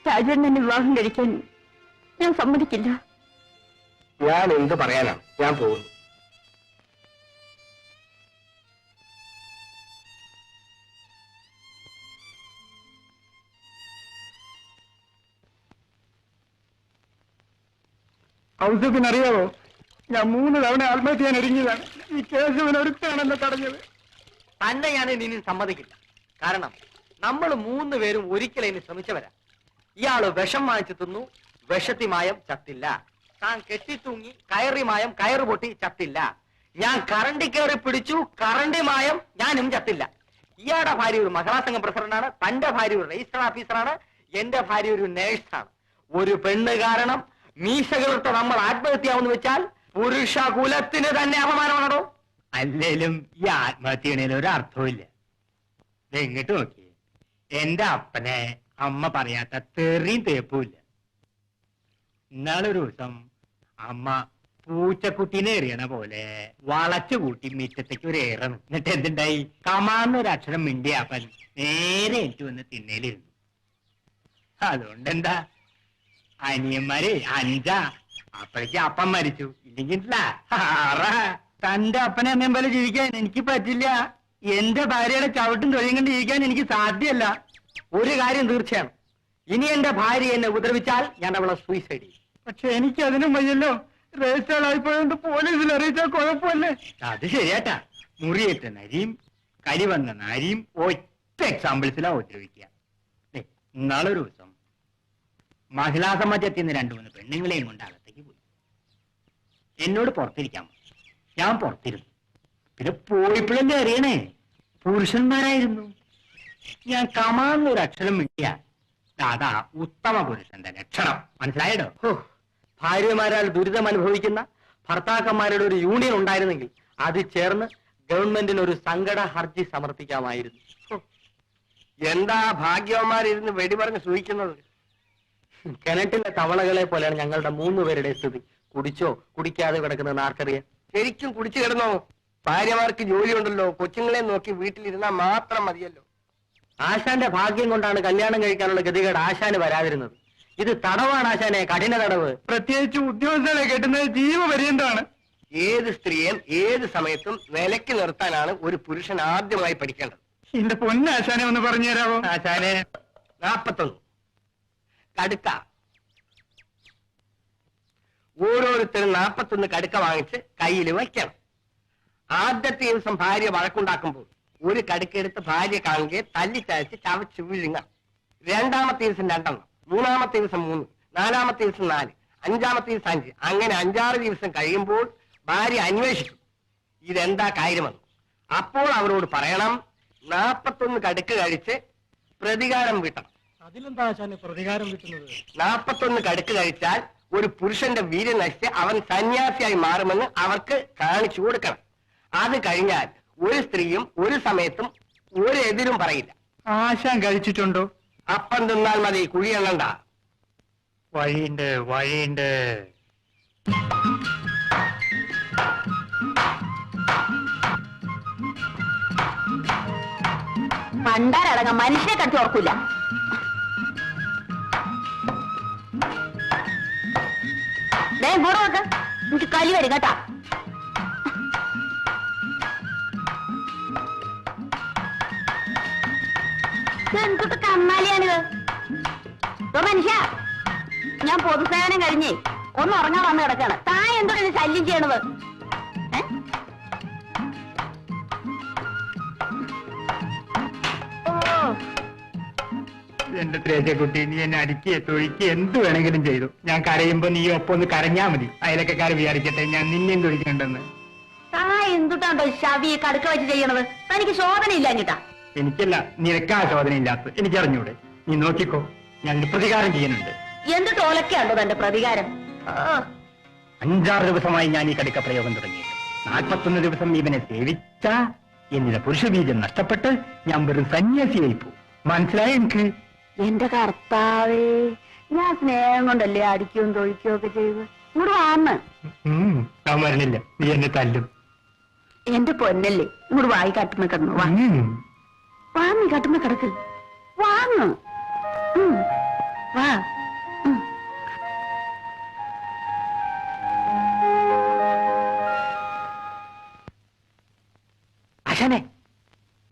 രാജുവേട്ടൻ എന്നെ വിവാഹം കഴിക്കാൻ ഞാൻ സമ്മതിക്കില്ല. ഞാൻ എന്ത് പറയാനാണ്? ഞാൻ പോകുന്നു. ഔസഫിനറിയാവോ, ഞാൻ 3 തവണ ആത്മഹത്യ ചെയ്യാൻ ഒരുങ്ങിയതാണ്. ഈ കേശവൻ ഒരുത്താണെന്നെ തടഞ്ഞത്. തന്നെ ഞാൻ ഇനി സമ്മതിക്കില്ല. കാരണം നമ്മൾ 3 പേരും ഒരിക്കലും ഇനി ശ്രമിച്ചവരാ. ഇയാള് വിഷം വാങ്ങിച്ചു തിന്നു, വിഷത്തി മായം ചത്തില്ല. താൻ കെട്ടിത്തൂങ്ങി കയറി മായം കയറ് പൊട്ടി ചത്തില്ല. ഞാൻ കറണ്ടി കയറി പിടിച്ചു, കറണ്ടി മായം ഞാനും ചത്തില്ല. ഇയാളുടെ ഭാര്യ ഒരു മഹിളാ സംഘം പ്രസിഡന്റാണ്, തന്റെ ഭാര്യ ഒരു രജിസ്റ്റർ ഓഫീസറാണ്, എന്റെ ഭാര്യ ഒരു നേഴ്സാണ്. ഒരു പെണ്ണ് കാരണം മീശകളിട്ട് നമ്മൾ ആത്മഹത്യാവെന്ന് വെച്ചാൽ പുരുഷ കുലത്തിന് തന്നെ അപമാനമാണോ? അല്ലേലും ഈ ആത്മഹത്യണേലും ഒരു അർത്ഥമില്ല. എങ്ങോട്ട് നോക്കിയേ, എന്റെ അപ്പനെ അമ്മ പറയാത്ത തെറിയും തേപ്പുമില്ല. ഇന്നാളൊരു ദിവസം അമ്മ പൂച്ചക്കുട്ടീനെ എറിയണ പോലെ വളച്ചു കൂട്ടി മിറ്റത്തേക്ക് ഒരു ഏറണം. എന്നിട്ട് എന്തുണ്ടായി? കമാന്നൊരു അക്ഷരം മിണ്ടിയാപ്പൻ നേരെ എനിക്ക് വന്ന് തിന്നേലിരുന്നു. അതുകൊണ്ടെന്താ, അനിയന്മാര് 5. അപ്പോഴേക്ക് അപ്പം മരിച്ചു. ഇല്ലെങ്കിൽ 6. തന്റെ അപ്പനെ അമ്മയും പോലെ ജീവിക്കാൻ എനിക്ക് പറ്റില്ല. എന്റെ ഭാര്യയുടെ ചവിട്ടും തൊഴിയും കൊണ്ട് ജീവിക്കാൻ എനിക്ക് സാധ്യമല്ല. ഒരു കാര്യം തീർച്ചയാണ്, ഇനി എന്റെ ഭാര്യ എന്നെ ഉപദ്രവിച്ചാൽ ഞാൻ അവളെ സൂയിസൈഡ് ചെയ്യും. പക്ഷെ എനിക്ക് അതിനും വയ്യല്ലോ. രജിസ്റ്റർ ആയിപ്പോയത് പോലീസിൽ അറിയിച്ചാൽ കുഴപ്പമല്ലേ? അത് ശരിയാട്ടാ. മുറിയേറ്റ നരിയും കരി വന്ന നാരിയും ഒറ്റ എക്സാമ്പിൾസിലാ ഉപദ്രവിക്കുക. ഇന്നാളൊരു ദിവസം മഹിളാ സമാജത്തിൽ നിന്ന് 2-3 പെണ്ണുങ്ങളെയും കൊണ്ട് അകത്തേക്ക് പോയി. എന്നോട് പുറത്തിരിക്കാൻ. ഞാൻ പുറത്തിരുന്നു. പിന്നെ പോയപ്പോഴല്ലേ അറിയണേ, പുരുഷന്മാരായിരുന്നു. ഞാൻ കമാന്നൊരു അക്ഷരം മിണ്ടിയ അതാ ഉത്തമ പുരുഷന്റെ ലക്ഷണം. മനസ്സിലായടോ? ഭാര്യമാരാൽ ദുരിതം അനുഭവിക്കുന്ന ഭർത്താക്കന്മാരുടെ ഒരു യൂണിയൻ ഉണ്ടായിരുന്നെങ്കിൽ അത് ചേർന്ന് ഗവൺമെന്റിന് ഒരു സങ്കട ഹർജി സമർപ്പിക്കാമായിരുന്നു. എന്താ ഭാഗ്യവന്മാരിരുന്ന് വെടിപറഞ്ഞ് സൂഹിക്കുന്നത്? കിണറ്റിലെ തവളകളെ പോലെയാണ് ഞങ്ങളുടെ 3 പേരുടെ സ്ഥിതി. കുടിച്ചോ കുടിക്കാതെ കിടക്കുന്നത് ആർക്കറിയാം? ശരിക്കും കുടിച്ചു കിടന്നോ? ഭാര്യമാർക്ക് ജോലിയുണ്ടല്ലോ, കൊച്ചുങ്ങളെ നോക്കി വീട്ടിലിരുന്നാൽ മാത്രം മതിയല്ലോ. ആശാന്റെ ഭാഗ്യം കൊണ്ടാണ് കല്യാണം കഴിക്കാനുള്ള ഗതികേട് ആശാന് വരാതിരുന്നത്. ഇത് തടവാണ് ആശാനെ, കഠിന തടവ്. പ്രത്യേകിച്ച് ഉദ്യോഗസ്ഥരെ കെട്ടുന്നത് ജീവപര്യന്തമാണ്. ഏത് സ്ത്രീയും ഏത് സമയത്തും നിലയ്ക്ക് നിർത്താനാണ് ഒരു പുരുഷൻ ആദ്യമായി പഠിക്കേണ്ടത്. എന്റെ പൊന്നാശാനെ ഒന്ന് പറഞ്ഞു തരാമോ? ആശാനെ 41. കടുക്ക. ഓരോരുത്തരും 41 കടുക്ക വാങ്ങിച്ച് കയ്യിൽ വയ്ക്കണം. ആദ്യത്തെ ദിവസം ഭാര്യ വഴക്കുണ്ടാക്കുമ്പോൾ ഒരു കടുക്കെടുത്ത് ഭാര്യ കാണുകയെ തല്ലിച്ചയച്ച് ചവച്ച് വിഴുങ്ങാം. രണ്ടാമത്തെ ദിവസം 2, മൂന്നാമത്തെ ദിവസം 3, നാലാമത്തെ ദിവസം 4, അഞ്ചാമത്തെ ദിവസം 5, അങ്ങനെ 5-6 ദിവസം കഴിയുമ്പോൾ ഭാര്യ അന്വേഷിക്കും ഇതെന്താ കാര്യമെന്ന്. അപ്പോൾ അവരോട് പറയണം 41 കടുക്ക് കഴിച്ച് പ്രതികാരം വീട്ടണം. അതിലെന്താ ആശാനെ പ്രതികാരം കിട്ടുന്നത്? 41 കടുക്ക് കഴിച്ചാൽ ഒരു പുരുഷന്റെ വീര്യം നശിച്ച് അവൻ സന്യാസിയായി മാറുമെന്ന് അവർക്ക് കാണിച്ചു കൊടുക്കണം. അത് കഴിഞ്ഞാൽ ഒരു സ്ത്രീയും ഒരു സമയത്തും ഒരു എതിരും പറയില്ല. ആശാൻ കഴിച്ചിട്ടുണ്ടോ? അപ്പം തിന്നാൽ മതി, കുഴി എണ്ണണ്ട. വഴിയുണ്ട് വഴിയുണ്ട്. പണ്ടാരടങ്ങാൻ മനുഷ്യനെ കടിച്ചു ഓർക്കൂല. ഇങ്ങോട്ട് നോക്ക്, എനിക്ക് കലി വരും കേട്ടാ. എന്തൊക്കെ കന്നാലിയാണിത്? മനുഷ്യ, ഞാൻ പൊതുസേവനം കഴിഞ്ഞേ ഒന്ന് ഉറങ്ങാൻ വന്ന് കിടക്കാണ്. താൻ എന്തൊക്കെ ശല്യം ചെയ്യണത്? എന്റെ ത്രേസ്യക്കുട്ടി, നീ എന്നെ അടിക്കുക തൊഴിക്കുക എന്ത് വേണമെങ്കിലും ചെയ്തു. ഞാൻ കരയുമ്പോ നീ ഒപ്പം ഒന്ന് കരഞ്ഞാ മതി. അയലക്കാര് വിചാരിക്കട്ടെ ഞാൻ നിന്നെയും തൊഴിക്കണ്ടെന്ന്. താൻ എന്തുട്ടാണ്ടോ ശവി കടുക്ക വെച്ച് ചെയ്യണത്? തനിക്ക് ശോധന ഇല്ല കേട്ടാ. എനിക്കല്ല, നിനക്കാ ശോധന ഇല്ലാത്ത എനിക്കറിഞ്ഞൂടെ. നീ നോക്കിക്കോ, ഞാൻ പ്രതികാരം ചെയ്യുന്നുണ്ട്. എന്ത് തോലക്കാണ്ടോ തന്റെ പ്രതികാരം? 5-6 ദിവസമായി ഞാൻ ഈ കടുക്ക പ്രയോഗം തുടങ്ങിയിട്ട്. 41 ദിവസം ഇവനെ സേവിച്ച എന്നിലെ പുരുഷബീജം നഷ്ടപ്പെട്ട് ഞാൻ വെറും സന്യാസിയായി പോകും. മനസ്സിലായ എനിക്ക്? എന്റെ കർത്താവേ, ഞാൻ സ്നേഹം കൊണ്ടല്ലേ അടിക്കുകയും തൊഴിക്കുകയും ഒക്കെ ചെയ്ത്. ഇങ്ങോട്ട് വാന്ന്. ഞാൻ വരണില്ല, നീ എന്നെ തല്ലും. എന്റെ പൊന്നല്ലേ, ഇങ്ങോട്ട് വായി കട്ടുന്ന കിടന്നു. വാ, വാങ്ങി കട്ടുന്ന കിടക്ക്. വാങ്ങ്, വാ. ആശാനെ,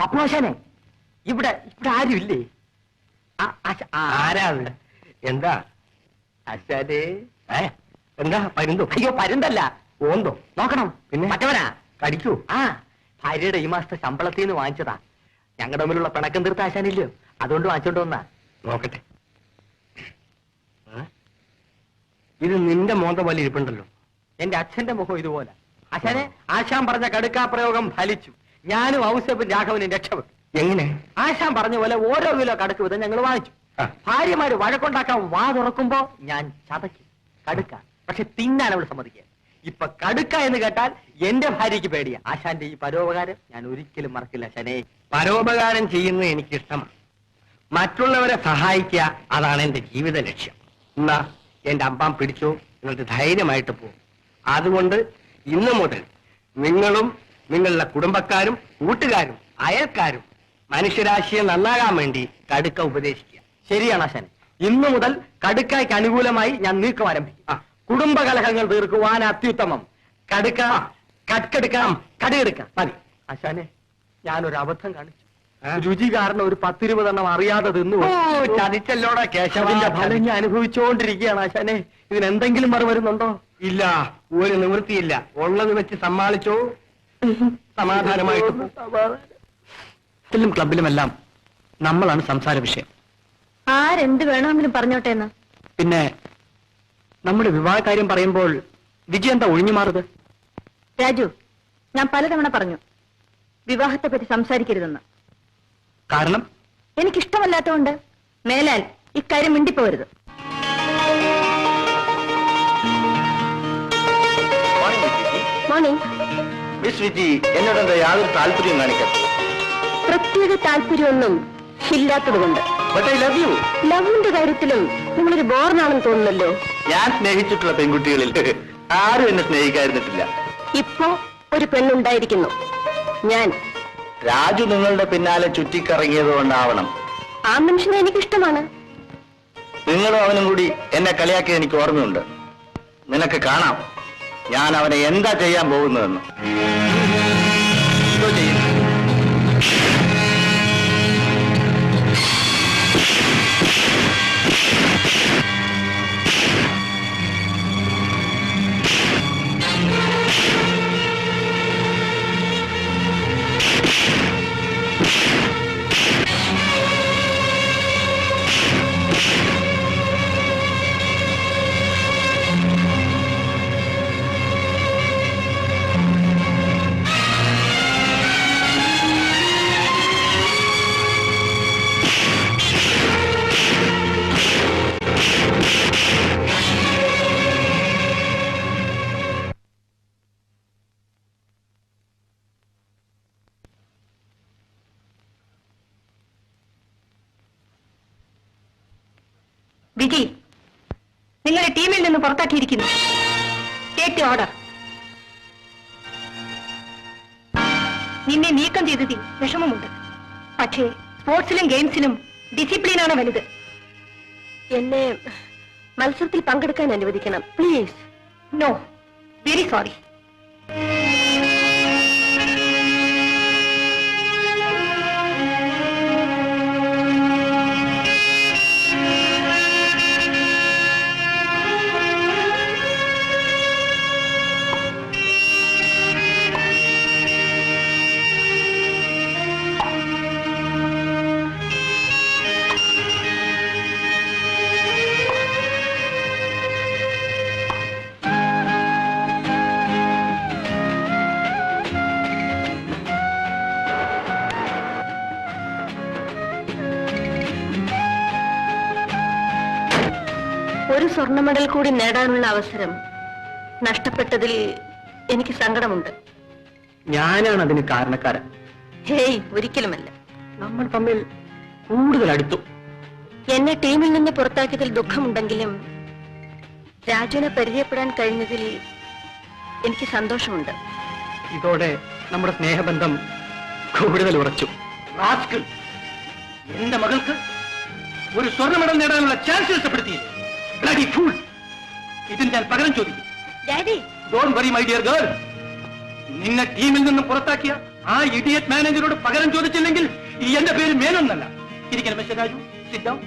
അപ്പോ ആശാനെ, ഇവിടെ ആരുമില്ലേ? ആരാ? എന്താ ആശാനെ? എന്താ പരുന്തോ? അയ്യോ, പരുന്തല്ല, ഓന്തോ. നോക്കണം. പിന്നെ മറ്റവനാ കടിക്കൂ. ഭാര്യയുടെ ഈ മാസത്തെ ശമ്പളത്തിൽ നിന്ന് വാങ്ങിച്ചതാ. ഞങ്ങളുടെ തമ്മിലുള്ള പിണക്കം തീർത്ത ആശാനില്ലയോ, അതുകൊണ്ട് വാങ്ങിച്ചോണ്ട് വന്നാ. നോക്കട്ടെ. ഇത് നിന്റെ മോന്ത പോലെ ഇരിപ്പുണ്ടല്ലോ. എന്റെ അച്ഛന്റെ മുഖം ഇതുപോലെ. ആശാനെ, ആശാൻ പറഞ്ഞ കടുക്കാ പ്രയോഗം ഫലിച്ചു. ഞാനും ഔസേപ്പും രാഘവനും രക്ഷപ്പെട്ടു. എങ്ങനെ? ആശാൻ പറഞ്ഞ പോലെ ഓരോ കിലോ കടുക്ക് വിധം ഞങ്ങൾ വാങ്ങിച്ചു. ഭാര്യമാര് വഴക്കുണ്ടാക്കാൻ വാ തുറക്കുമ്പോ ഞാൻ ചതയ്ക്കും കടുക്ക. പക്ഷെ തിന്നാൻ അവൾ സമ്മതിക്കുക. ഇപ്പൊ കടുക്ക എന്ന് കേട്ടാൽ എന്റെ ഭാര്യയ്ക്ക് പേടിയാ. ആശാന്റെ ഈ പരോപകാരം ഞാൻ ഒരിക്കലും മറക്കില്ല ആശാനെ. പരോപകാരം ചെയ്യുന്നത് എനിക്കിഷ്ടമാണ്. മറ്റുള്ളവരെ സഹായിക്കുക, അതാണ് എന്റെ ജീവിത ലക്ഷ്യം. എന്നാ എന്റെ അമ്പാം പിടിച്ചോ, എന്നിട്ട് ധൈര്യമായിട്ട് പോകും. അതുകൊണ്ട് ഇന്നു മുതൽ നിങ്ങളും നിങ്ങളുടെ കുടുംബക്കാരും കൂട്ടുകാരും അയൽക്കാരും മനുഷ്യരാശിയെ നന്നാകാൻ വേണ്ടി കടുക്ക ഉപദേശിക്കുക. ശരിയാണ് ആശാനെ. ഇന്നു മുതൽ കടുക്കായ്ക്ക് അനുകൂലമായി ഞാൻ നീക്കം ആരംഭിക്കും. കുടുംബകലഹങ്ങൾ തീർക്കുവാൻ അത്യുത്തമം കടുക്ക. കടുക്കാം, കടുകെടുക്കാം. മതി ആശാനെ, ഞാനൊരു അബദ്ധം കാണിച്ചു. രുചി കാരണം ഒരു 10-20 എണ്ണം അറിയാതെ തിന്നു. ചതിച്ചല്ലോടാ കേശവന്റെ ഫലം ഞാൻ അനുഭവിച്ചുകൊണ്ടിരിക്കുകയാണ് ആശാനെ. ഇതിനെന്തെങ്കിലും മറുവരുന്നുണ്ടോ? ഇല്ല, ഒരു നിവൃത്തിയില്ല. ഉള്ളത് വെച്ച് സമ്മാനിച്ചോ, സമാധാനമായിട്ട്. ക്ലബിലുമെല്ലാം നമ്മളാണ് സംസാര വിഷയം. ആരെന്ത് വേണമെങ്കിലും പറഞ്ഞോട്ടെ എന്ന്. പിന്നെ നമ്മുടെ വിവാഹ കാര്യം പറയുമ്പോൾ വിജയ് എന്താ ഒഴിഞ്ഞു മാറുത്? രാജു, ഞാൻ പലതവണ പറഞ്ഞു വിവാഹത്തെ പറ്റി സംസാരിക്കരുതെന്ന്. കാരണം എനിക്കിഷ്ടമല്ലാത്തതുകൊണ്ട് മേലാൽ ഇക്കാര്യം മിണ്ടിപ്പോരുത്. മോർണിംഗ്. മിസ് വിജി എന്നോടെന്താ യാതൊരു താല്പര്യം കാണിക്കാം? പ്രത്യേക താല്പര്യമൊന്നും ഇല്ലാത്തതുകൊണ്ട്. ലവിന്റെ കാര്യത്തിലും നിങ്ങളൊരു ബോർനാണെന്ന് തോന്നുന്നല്ലോ. ഞാൻ സ്നേഹിച്ചിട്ടുള്ള പെൺകുട്ടികളിൽ ആരും എന്നെ സ്നേഹിക്കാതിരുന്നിട്ടില്ല. ഇപ്പോ ഒരു പെണ്ണുണ്ടായിരിക്കുന്നു, ഞാൻ. രാജു നിങ്ങളുടെ പിന്നാലെ ചുറ്റിക്കറങ്ങിയത് കൊണ്ടാവണം. ആ മനുഷ്യനെ എനിക്കിഷ്ടമാണ്. നിങ്ങളും അവനും കൂടി എന്നെ കളിയാക്കി എനിക്ക് ഓർമ്മയുണ്ട്. നിനക്ക് കാണാം ഞാൻ അവനെ എന്താ ചെയ്യാൻ പോകുന്നതെന്ന്. വിജി, നിങ്ങളെ ടീമിൽ നിന്ന് പുറത്താക്കിയിരിക്കുന്നു. Take order. നിന്നെ നീക്കം ചെയ്തതിൽ വിഷമമുണ്ട്. പക്ഷേ സ്പോർട്സിലും ഗെയിംസിലും ഡിസിപ്ലിനാണ് വലുത്. എന്നെ മത്സരത്തിൽ പങ്കെടുക്കാൻ അനുവദിക്കണം പ്ലീസ്. No, very sorry. ഒരു സ്വർണ്ണ മെഡൽ കൂടി നേടാനുള്ള അവസരം നഷ്ടപ്പെട്ടതിൽ എനിക്ക് സങ്കടമുണ്ട്. ഞാനാണ് അതിന് കാരണക്കാരൻ. ഹേയ്, ഒരിക്കലുമല്ല. നമ്മൾ തമ്മിൽ കൂടുതൽ അടുത്തു. എന്നെ ടീമിൽ നിന്ന് പുറത്താക്കിയതിൽ ദുഃഖമുണ്ടെങ്കിലും രാജുവിനെ പരിചയപ്പെടാൻ കഴിഞ്ഞതിൽ എനിക്ക് സന്തോഷമുണ്ട്. ഇതോടെ നമ്മുടെ സ്നേഹബന്ധം കൂടുതൽ ഉറച്ചു. റാസ്കൽ, എന്റെ മകൾക്ക് ഒരു സ്വർണ്ണ മെഡൽ നേടാനുള്ള ചാൻസ് നഷ്ടപ്പെടുത്തിയില്ലേ? Bloody fool! ഇതിന് ഞാൻ പകരം ചോദിക്കും. Daddy, don't worry my dear girl. നിന്നെ ടീമിൽ നിന്നും പുറത്താക്കിയ ആ ഇഡിയറ്റ് മാനേജരോട് പകരം ചോദിച്ചില്ലെങ്കിൽ ഈ എന്റെ പേര് മേനൊന്നല്ല. ഇരിക്കണം മിസ്റ്റർ രാജു, സിറ്റ് ഡൗൺ.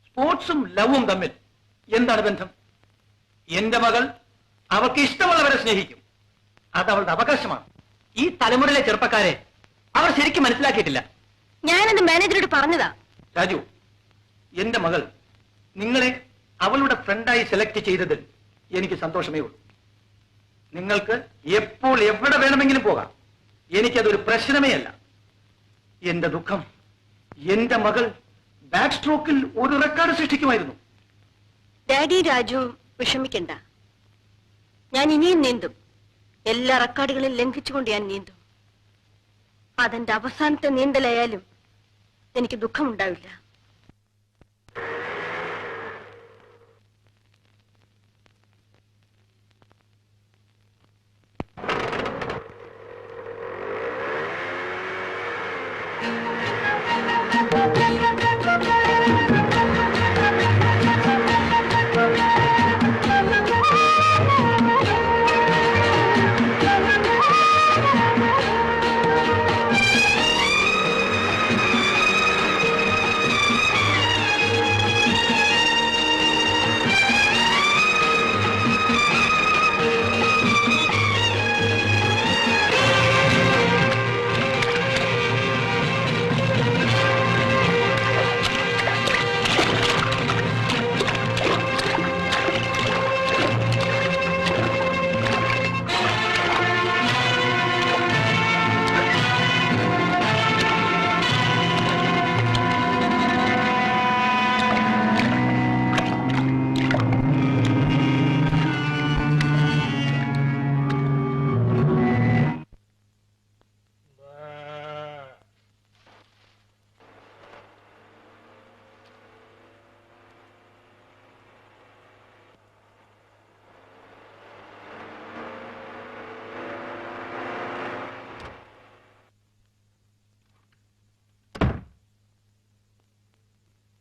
സ്പോർട്സും ലവും തമ്മിൽ എന്താണ് ബന്ധം? എന്റെ മകൾ അവൾക്ക് ഇഷ്ടമുള്ളവരെ സ്നേഹിക്കും. അത് അവളുടെ അവകാശമാണ്. ഈ തലമുറയിലെ ചെറുപ്പക്കാരെ അവർ ശരിക്കും മനസ്സിലാക്കിയിട്ടില്ല. ഞാനത് മാനേജരോട് പറഞ്ഞതാ. രാജു, എന്റെ മകൾ നിങ്ങളെ അവളുടെ ഫ്രണ്ടായി സെലക്ട് ചെയ്തതിൽ എനിക്ക് സന്തോഷമേ ഉള്ളൂ. നിങ്ങൾക്ക് എപ്പോൾ എവിടെ വേണമെങ്കിലും പോകാം. എനിക്കതൊരു പ്രശ്നമേ അല്ല. എന്റെ ദുഃഖം, എന്റെ മകൾ ബാക്ക് സ്ട്രോക്കിൽ ഒരു റെക്കോർഡ് സൃഷ്ടിക്കുമായിരുന്നു. ഡാഡി, രാജു വിഷമിക്കണ്ട. ഞാൻ ഇനിയും നീന്തും. എല്ലാ റെക്കോർഡുകളും ലംഘിച്ചുകൊണ്ട് ഞാൻ നീന്തും. അതെന്റെ അവസാനത്തെ നീന്തലായാലും എനിക്ക് ദുഃഖമുണ്ടാവില്ല.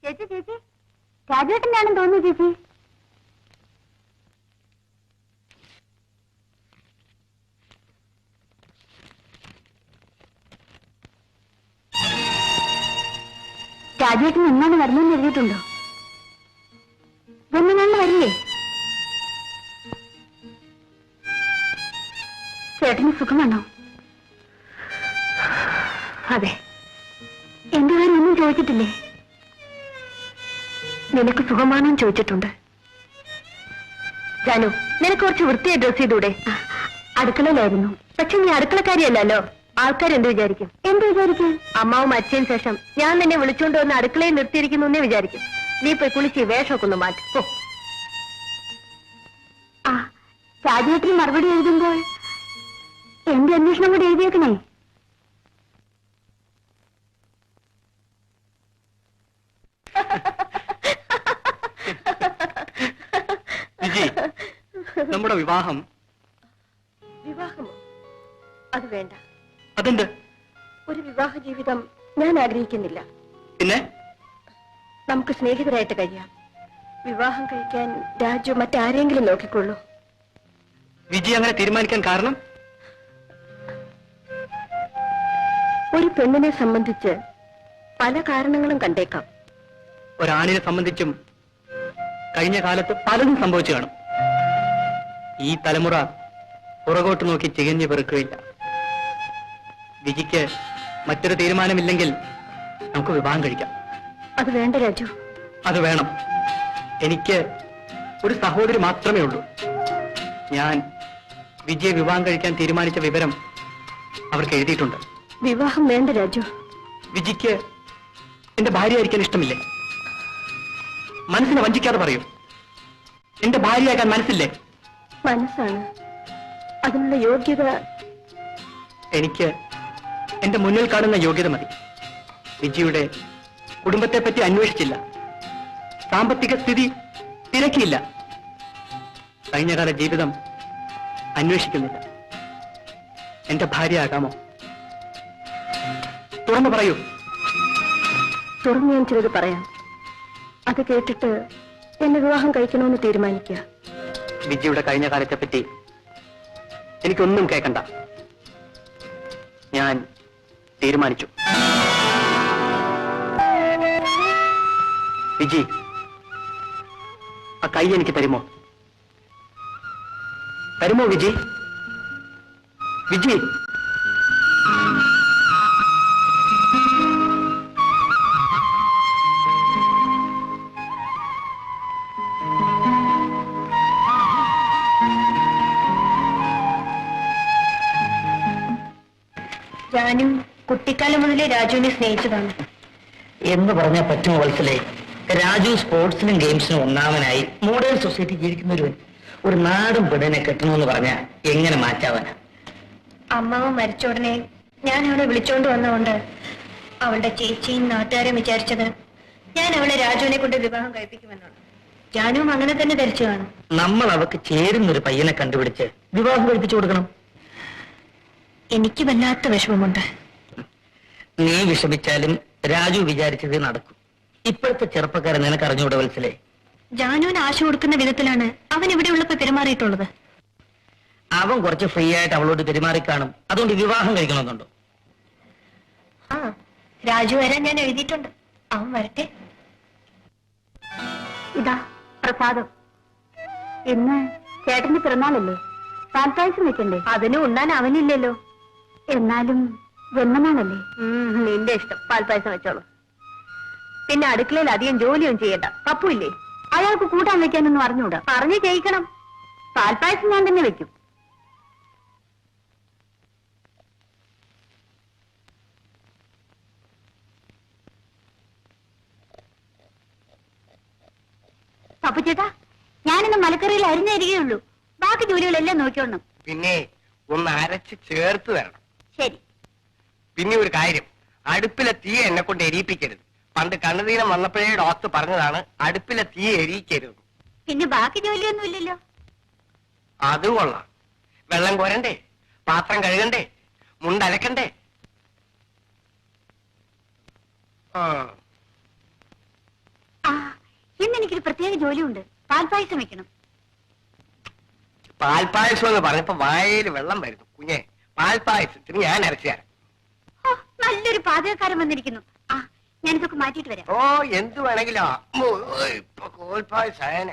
ചേച്ചി, ചേച്ചി, രാജേട്ടനാണെന്ന് തോന്നുന്നു ചേച്ചി. രാജേട്ടൻ എന്നാണ് വരുന്നെന്ന് എഴുതിയിട്ടുണ്ടോ? വെണ്ണനാളിന് വരില്ലേ? ചേട്ടന് സുഖമാണോ? അതെ. എന്റെ കാര്യം ഒന്നും ചോദിച്ചിട്ടില്ലേ? നിനക്ക് സുഖമാണെന്ന് ചോദിച്ചിട്ടുണ്ട്. ജാനു, നിനക്ക് കുറച്ച് വൃത്തിയായി ഡ്രസ് ചെയ്തൂടെ? അടുക്കളയിലായിരുന്നു. പക്ഷെ നീ അടുക്കളക്കാരിയല്ലോ. ആൾക്കാരെന്ത് വിചാരിക്കും? എന്ത് വിചാരിക്കും? അമ്മാവും മരിച്ചതിന് ശേഷം ഞാൻ നിന്നെ വിളിച്ചുകൊണ്ട് വന്ന് അടുക്കളയിൽ നിർത്തിയിരിക്കുന്നു എന്നേ വിചാരിക്കും. നീ പോയി കുളിച്ച് വേഷമൊക്കെ ഒന്ന് മാറ്റും. ആ, രാജേട്ടിന് മറുപടി എഴുതുമ്പോൾ എന്റെ അന്വേഷണം കൂടി എഴുതിയേക്കണേ. വിജി, നമ്മുടെ വിവാഹം. വിവാഹമോ? അത് വേണ്ട. അതെന്ത്? ഒരു വിവാഹ ജീവിതം ഞാൻ ആഗ്രഹിക്കുന്നില്ല. പിന്നെ നമുക്ക് സ്നേഹിതരായിട്ട് കഴിയാം. വിവാഹം കഴിക്കാൻ രാജു മറ്റാരെങ്കിലും നോക്കിക്കൊള്ളൂ. വിജി അങ്ങനെ തീരുമാനിക്കാൻ കാരണം? ഒരു പെണ്ണിനെ സംബന്ധിച്ച് പല കാരണങ്ങളും കണ്ടേക്കാം. ഒരാണിനെ സംബന്ധിച്ചും കഴിഞ്ഞ കാലത്ത് പലതും സംഭവിച്ചു കാണും. ഈ തലമുറ പുറകോട്ട് നോക്കി ചികഞ്ഞു പെറുക്കുകയില്ല. വിജിക്ക് മറ്റൊരു തീരുമാനമില്ലെങ്കിൽ നമുക്ക് വിവാഹം കഴിക്കാം. അത് വേണ്ട രാജു. അത് വേണം. എനിക്ക് ഒരു സഹോദരി മാത്രമേ ഉള്ളൂ. ഞാൻ വിജയെ വിവാഹം കഴിക്കാൻ തീരുമാനിച്ച വിവരം അവർക്ക് എഴുതിയിട്ടുണ്ട്. വിവാഹം വേണ്ട രാജു. വിജിക്ക് എന്റെ ഭാര്യയായിരിക്കാൻ ഇഷ്ടമില്ലേ? മനസ്സിനെ വഞ്ചിക്കാതെ പറയൂ. എന്റെ ഭാര്യയാകാൻ മനസ്സില്ലേ? മനസ്സാണ്. അതിനുള്ള യോഗ്യത എനിക്ക് എന്റെ മുന്നിൽ കാണുന്ന യോഗ്യത മതി. വിജിയുടെ കുടുംബത്തെ പറ്റി അന്വേഷിച്ചില്ല, സാമ്പത്തിക സ്ഥിതി തിരക്കിയില്ല, കഴിഞ്ഞകാല ജീവിതം അന്വേഷിക്കുന്നില്ല. എന്റെ ഭാര്യയാകാമോ? തുറന്നു പറയൂ. തുറന്നു ഞാൻ ചിലത് പറയാം. അത് കേട്ടിട്ട് എന്നെ വിവാഹം കഴിക്കണമെന്ന് തീരുമാനിക്കുക. വിജിയുടെ കഴിഞ്ഞ കാലത്തെ പറ്റി എനിക്കൊന്നും കേൾക്കണ്ട. ഞാൻ തീരുമാനിച്ചു. വിജി, ആ കൈ എനിക്ക് തരുമോ? തരുമോ വിജി? വിജി, ഞാനും കുട്ടിക്കാലം മുതലേ രാജുവിനെ സ്നേഹിച്ചതാണ്. എന്ന് പറഞ്ഞാൽ പറ്റുമോ വത്സലേ? രാജു സ്പോർട്സിനും ഗെയിംസിനും ഒന്നാമനായി മോഡേൺ സൊസൈറ്റി ജീവിക്കുന്ന ഒരു നാടും പെണ്ണിനെ കെട്ടണമെന്ന് പറഞ്ഞാൽ എങ്ങനെ മാറ്റാവാനാ? അമ്മാവ് മരിച്ച ഉടനെ ഞാൻ അവളെ വിളിച്ചോണ്ട് വന്നതുകൊണ്ട് അവളുടെ ചേച്ചിയും നാട്ടുകാരും വിചാരിച്ചത് ഞാൻ അവളെ രാജുവിനെ കൊണ്ട് വിവാഹം കഴിപ്പിക്കുമെന്നാണ്. ജാനുവും അങ്ങനെ തന്നെ ധരിച്ചു കാണും. നമ്മൾ അവക്ക് ചേരുന്നൊരു പയ്യനെ കണ്ടുപിടിച്ച് വിവാഹം കഴിപ്പിച്ചു കൊടുക്കണം. എനിക്ക് വല്ലാത്ത വിഷമമുണ്ട്. നീ വിഷമിച്ചാലും രാജു വിചാരിച്ചത് നടക്കും. ഇപ്പോഴത്തെ ചെറുപ്പക്കാരെ നിനക്ക് അറിഞ്ഞുകൂടെ വത്സലേ? ജാനുവിന് ആശ കൊടുക്കുന്ന വിധത്തിലാണ് അവൻ ഇവിടെ ഉള്ളപ്പോ പെരുമാറിയിട്ടുള്ളത്. അവൻ കുറച്ച് ഫ്രീ ആയിട്ട് അവളോട് പെരുമാറി കാണും. അതുകൊണ്ട് വിവാഹം കഴിക്കണമെന്നുണ്ടോ? ആ, രാജു വരാൻ ഞാൻ എഴുതിയിട്ടുണ്ട്. അവൻ വരട്ടെ. ഇതാ പ്രസാദം. ഇന്ന് ചേട്ടന്റെ പിറന്നാളല്ലേ? പാൽപ്പായസം വെക്കണ്ടേ? അതിന് ഉണ്ണാൻ അവനില്ലല്ലോ. എന്നാലും ജന്മനാളല്ലേ? നിന്റെ ഇഷ്ടം. പാൽപ്പായസം വെച്ചോളൂ. പിന്നെ അടുക്കളയിൽ അധികം ജോലിയൊന്നും ചെയ്യണ്ട. പപ്പു ഇല്ലേ? അയാൾക്ക് കൂട്ടാൻ വെക്കാനൊന്നും അറിഞ്ഞൂടാ. പറഞ്ഞു ചെയ്യിക്കണം. പാൽപ്പായസം ഞാൻ തന്നെ വെക്കും. പപ്പു ചേട്ടാ, ഞാനിന്ന് മലക്കറിയിൽ അരിഞ്ഞരികയുള്ളൂ. ബാക്കി ജോലികളെല്ലാം നോക്കിയോണം. പിന്നെ ഒന്ന് അരച്ച് ചേർത്ത് തരണം. ശരി. പിന്നെ ഒരു കാര്യം, അടുപ്പിലെ തീ എന്നെ കൊണ്ട് എരിയിപ്പിക്കരുത്. പണ്ട് കണ്ണുതീനം വന്നപ്പോഴേ ഡോക്ടർ പറഞ്ഞതാണ് അടുപ്പിലെ തീ എരിയിക്കരുത്. പിന്നെ ബാക്കി ജോലിയൊന്നും ഇല്ലല്ലോ. അത് കൊള്ളാം. വെള്ളം കോരണ്ടേ, പാത്രം കഴുകണ്ടേ, മുണ്ടലക്കണ്ടേ? ഇന്ന് എനിക്കൊരു പ്രത്യേക ജോലിയുണ്ട്. പാൽപ്പായസം വെക്കണം. പാൽപ്പായസം എന്ന് പറഞ്ഞപ്പോ വായയിൽ വെള്ളം വരുന്നു. കുഞ്ഞെ, പാൽപ്പായസത്തിന് ഞാൻ അരച്ചു തരാം. നല്ലൊരു പാചകക്കാരൻ വന്നിരിക്കുന്നു. ആ, ഞാനിതൊക്കെ മാറ്റിയിട്ട് വരാം. ഓ, എന്ത് വേണമെങ്കിലോ. ഇപ്പൊ കോൽപ്പായസായന.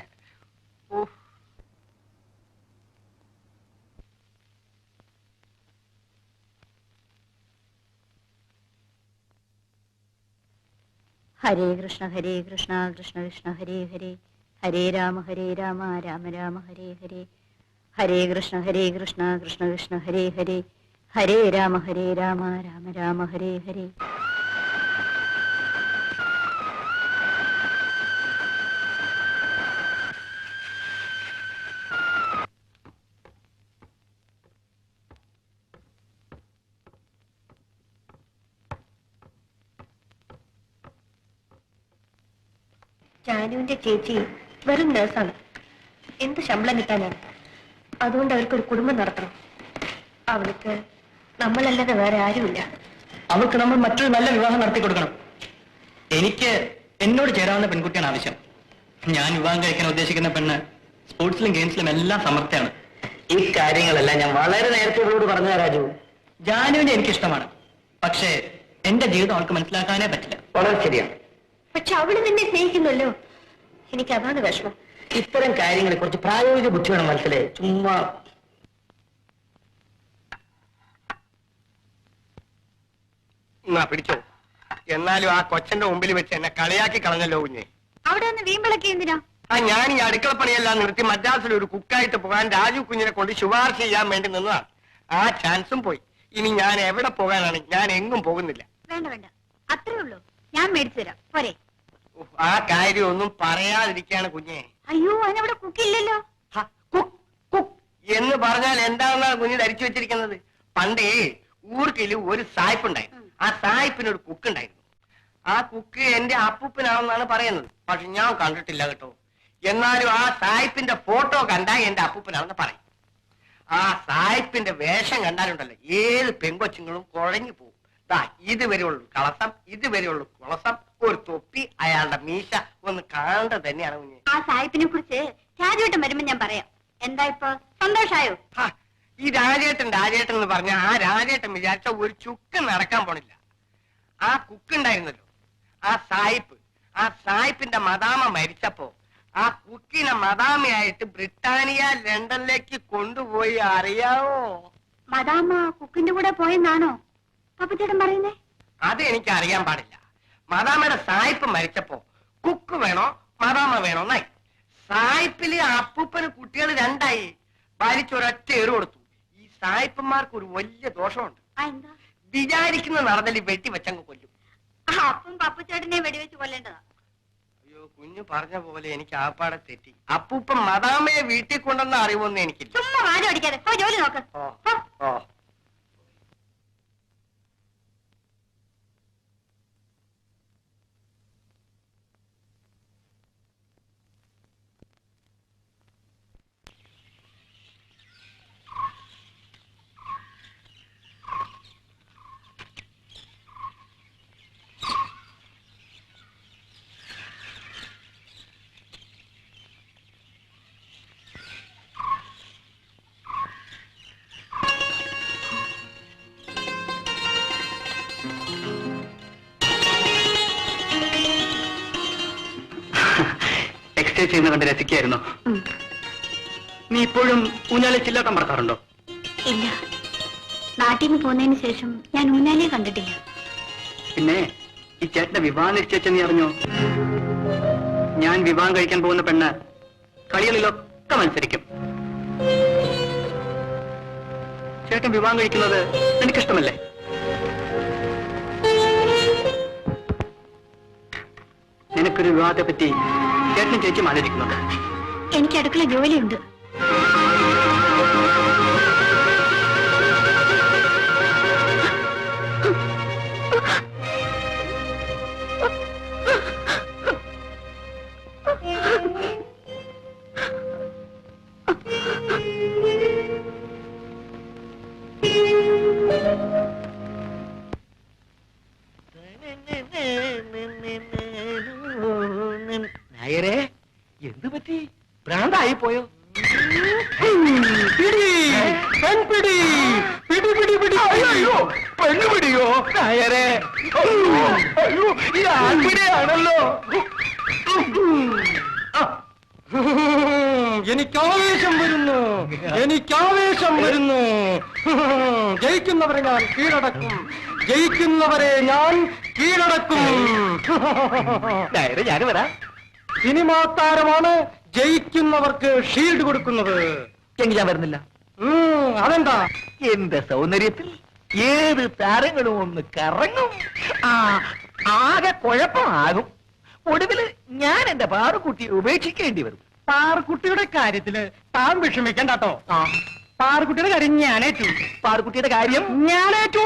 ഹരേ കൃഷ്ണ കൃഷ്ണ കൃഷ്ണ ഹരേ ഹരേ, ഹരേ രാമ രാമ രാമ ഹരേ ഹരേ, ഹരേ കൃഷ്ണ കൃഷ്ണ കൃഷ്ണ ഹരേ ഹരേ, ഹരേ രാമ രാമ രാമ ഹരേ ഹരേ. ജാനുവിന്റെ ചേച്ചി വെറും നേഴ്സാണ്. എന്ത് ശമ്പളം കിട്ടാനാണ്? അതുകൊണ്ട് അവർക്കൊരു കുടുംബം നടത്തണം. അവൾക്ക് നമ്മളല്ലാതെ വേറെ ആരുമില്ല. അവൾക്ക് നമ്മൾ മറ്റൊരു നല്ല വിവാഹം നടത്തി കൊടുക്കണം. എനിക്ക് എന്നോട് ചേരാവുന്ന പെൺകുട്ടിയാണ് ആവശ്യം. ഞാൻ വിവാഹം കഴിക്കാൻ ഉദ്ദേശിക്കുന്ന പെണ്ണ് സ്പോർട്സിലും ഗെയിംസിലും എല്ലാം സമർത്ഥയാണ്. ഈ കാര്യങ്ങളെല്ലാം ഞാൻ വളരെ നേരത്തെ ഇവളോട് പറഞ്ഞ രാജു. ജാനുവിനെ എനിക്കിഷ്ടമാണ്. പക്ഷേ എന്റെ ജീവിതം അവൾക്ക് മനസ്സിലാക്കാനേ പറ്റില്ല. വളരെ ശരിയാണ്. പക്ഷെ അവള് നിന്നെ സ്നേഹിക്കുന്നല്ലോ. എനിക്ക് അതാണ് വിഷമം. ഇത്തരം കാര്യങ്ങളെ കുറിച്ച് പ്രായോഗിക ബുദ്ധി വേണം മനസ്സിലെ. ചുമ്മാ എന്നാ പിടിച്ചോ. എന്നാലും ആ കൊച്ചന്റെ മുമ്പിൽ വെച്ച് എന്നെ കളിയാക്കി കളഞ്ഞല്ലോ കുഞ്ഞെ. അവിടെ ഒന്ന് വീമ്പിളക്കി എന്തിനാ? ഞാൻ ഈ അടുക്കളപ്പണിയെല്ലാം നിർത്തി മദ്രാസിൽ ഒരു കുക്കായിട്ട് പോകാൻ രാജു കുഞ്ഞിനെ കൊണ്ട് ശുപാർശ ചെയ്യാൻ വേണ്ടി നിന്നതാണ്. ആ ചാൻസും പോയി. ഇനി ഞാൻ എവിടെ പോകാനാണ്? ഞാൻ എങ്ങും പോകുന്നില്ല. വേണ്ട വേണ്ട, അത്രേ ഉള്ളൂ. ഞാൻ മേടിച്ചു തരാം, പോരെ? ആ കാര്യം ഒന്നും പറയാതിരിക്കാണ് കുഞ്ഞെ. അയ്യോ, അതിനവിടെ കുക്കില്ലല്ലോ. കുക്ക് കുക്ക് എന്ന് പറഞ്ഞാൽ എന്താണെന്നാണ് കുഞ്ഞ് ധരിച്ചു വെച്ചിരിക്കുന്നത്? പണ്ട് ഊർക്കിൽ ഒരു സായിപ്പുണ്ടായിരുന്നു. ആ സായിപ്പിന് ഒരു കുക്ക് ഉണ്ടായിരുന്നു. ആ കുക്ക് എന്റെ അപ്പൂപ്പനാണെന്നാണ് പറയുന്നത്. പക്ഷെ ഞാൻ കണ്ടിട്ടില്ല കേട്ടോ. എന്നാലും ആ സായിപ്പിന്റെ ഫോട്ടോ കണ്ടാൽ എന്റെ അപ്പൂപ്പനാണെന്ന് പറയും. ആ സായിപ്പിന്റെ വേഷം കണ്ടാലുണ്ടല്ലോ ഏത് പെങ്കൊച്ചുങ്ങളും കുഴഞ്ഞു പോകും. ഇതുവരെയുള്ള കളസം, ഇതുവരെയുള്ള കുളസം, ഒരു തൊപ്പി, അയാളുടെ മീശ ഒന്ന് കാണേണ്ടത് തന്നെയാണ് കുഞ്ഞ്. ആ സായിപ്പിനെ കുറിച്ച് രാജുവേട്ടൻ വരുമ്പോ ഞാൻ പറയാം. എന്താ ഇപ്പൊ സന്തോഷായോ? ഈ രാജേട്ടൻ എന്ന് പറഞ്ഞ ആ രാജേട്ടൻ വിചാരിച്ച ഒരു ചുക്ക് നടക്കാൻ പോണില്ല. ആ കുക്കുണ്ടായിരുന്നല്ലോ, ആ സായിപ്പിന്റെ മദാമ മരിച്ചപ്പോ ആ കുക്കിനെ മദാമയായിട്ട് ബ്രിട്ടാനിയ ലണ്ടനിലേക്ക് കൊണ്ടുപോയി. അറിയാവോ? മദാമ കുക്കിന്റെ കൂടെ പോയെന്നാണോ പപ്പച്ചേട്ടൻ പറയുന്നേ? അത് എനിക്ക് അറിയാൻ പാടില്ല. മദാമയുടെ സായിപ്പ് മരിച്ചപ്പോ കുക്ക് വേണോ മദാമ വേണോ എന്നായി. സായിപ്പില് അപ്പൂപ്പന് കുട്ടികൾ രണ്ടായി. ഭാരിച്ചൊരൊറ്റ ഏറ് കൊടുത്തു. ഈ സായിപ്പന്മാർക്ക് ഒരു വലിയ ദോഷമുണ്ട്. വിചാരിക്കുന്ന നടന്നല് വെട്ടിവെച്ചങ്ങ് കൊല്ലും. അപ്പം പപ്പച്ചേട്ടനെ വെടിവെച്ച് കൊല്ലേണ്ടതാ. അയ്യോ, കുഞ്ഞു പറഞ്ഞ പോലെ എനിക്ക് ആപ്പാടെ തെറ്റി. അപ്പൂപ്പൻ മദാമയെ വീട്ടിൽ കൊണ്ടെന്ന് അറിവൊന്നും എനിക്കില്ല. ചുമ്മാ വാചം അടിക്കാതെ ജോലി നോക്ക്. എക്സസൈസ് ചെയ്യുന്ന കണ്ട് രസിക്കായിരുന്നു. നീ ഇപ്പോഴും ഊഞ്ഞാലെ ചില്ലാട്ടം പറക്കാറുണ്ടോ? ഇല്ല, നാട്ടിൽ നിന്ന് പോന്നതിന് ശേഷം ഞാൻ ഊഞ്ഞാലേ കണ്ടിട്ടില്ല. പിന്നെ ഈ ചേട്ടന്റെ വിവാഹം നിശ്ചയിച്ച നീ അറിഞ്ഞോ? ഞാൻ വിവാഹം കഴിക്കാൻ പോകുന്ന പെണ്ണ് കളികളിലൊക്കെ മത്സരിക്കും. ചേട്ടൻ വിവാഹം കഴിക്കുന്നത് എനിക്കിഷ്ടമല്ലേ? നിനക്കൊരു വിവാഹത്തെ പറ്റി ചേട്ടനും ചേച്ചിയും ആലോചിക്കുന്നുണ്ട്. എനിക്ക് അടുക്കള ജോലിയുണ്ട്. നായരെ, എന്ത് പറ്റി? ഭ്രാന്തായി പോയോ? പെണ്ണുപിടിയോ നായരെ? അയ്യോ, ഈ ആൺപിടിയാണല്ലോ. എനിക്കാവേശം വരുന്നു. ജയിക്കുന്നവരെ ഞാൻ കീഴടക്കും. നായരെ, ഞാൻ വരാം. സിനിമാ താരമാണ് ജയിക്കുന്നവർക്ക് ഷീൽഡ് കൊടുക്കുന്നത്. എങ്കിൽ ഞാൻ വരുന്നില്ല. അതെന്താ? എന്റെ സൗന്ദര്യത്തിൽ ഏത് താരങ്ങളും ഒന്ന് കറങ്ങും. ആകെ കുഴപ്പമാകും. ഒടുവില് ഞാൻ എന്റെ പാറുക്കുട്ടിയെ ഉപേക്ഷിക്കേണ്ടി വരും. പാറുക്കുട്ടിയുടെ കാര്യത്തില് താൻ വിഷമിക്കണ്ടോ. പാറുക്കുട്ടിയുടെ കാര്യം ഞാനേറ്റു. പാറുക്കുട്ടിയുടെ കാര്യം ഞാനേറ്റു.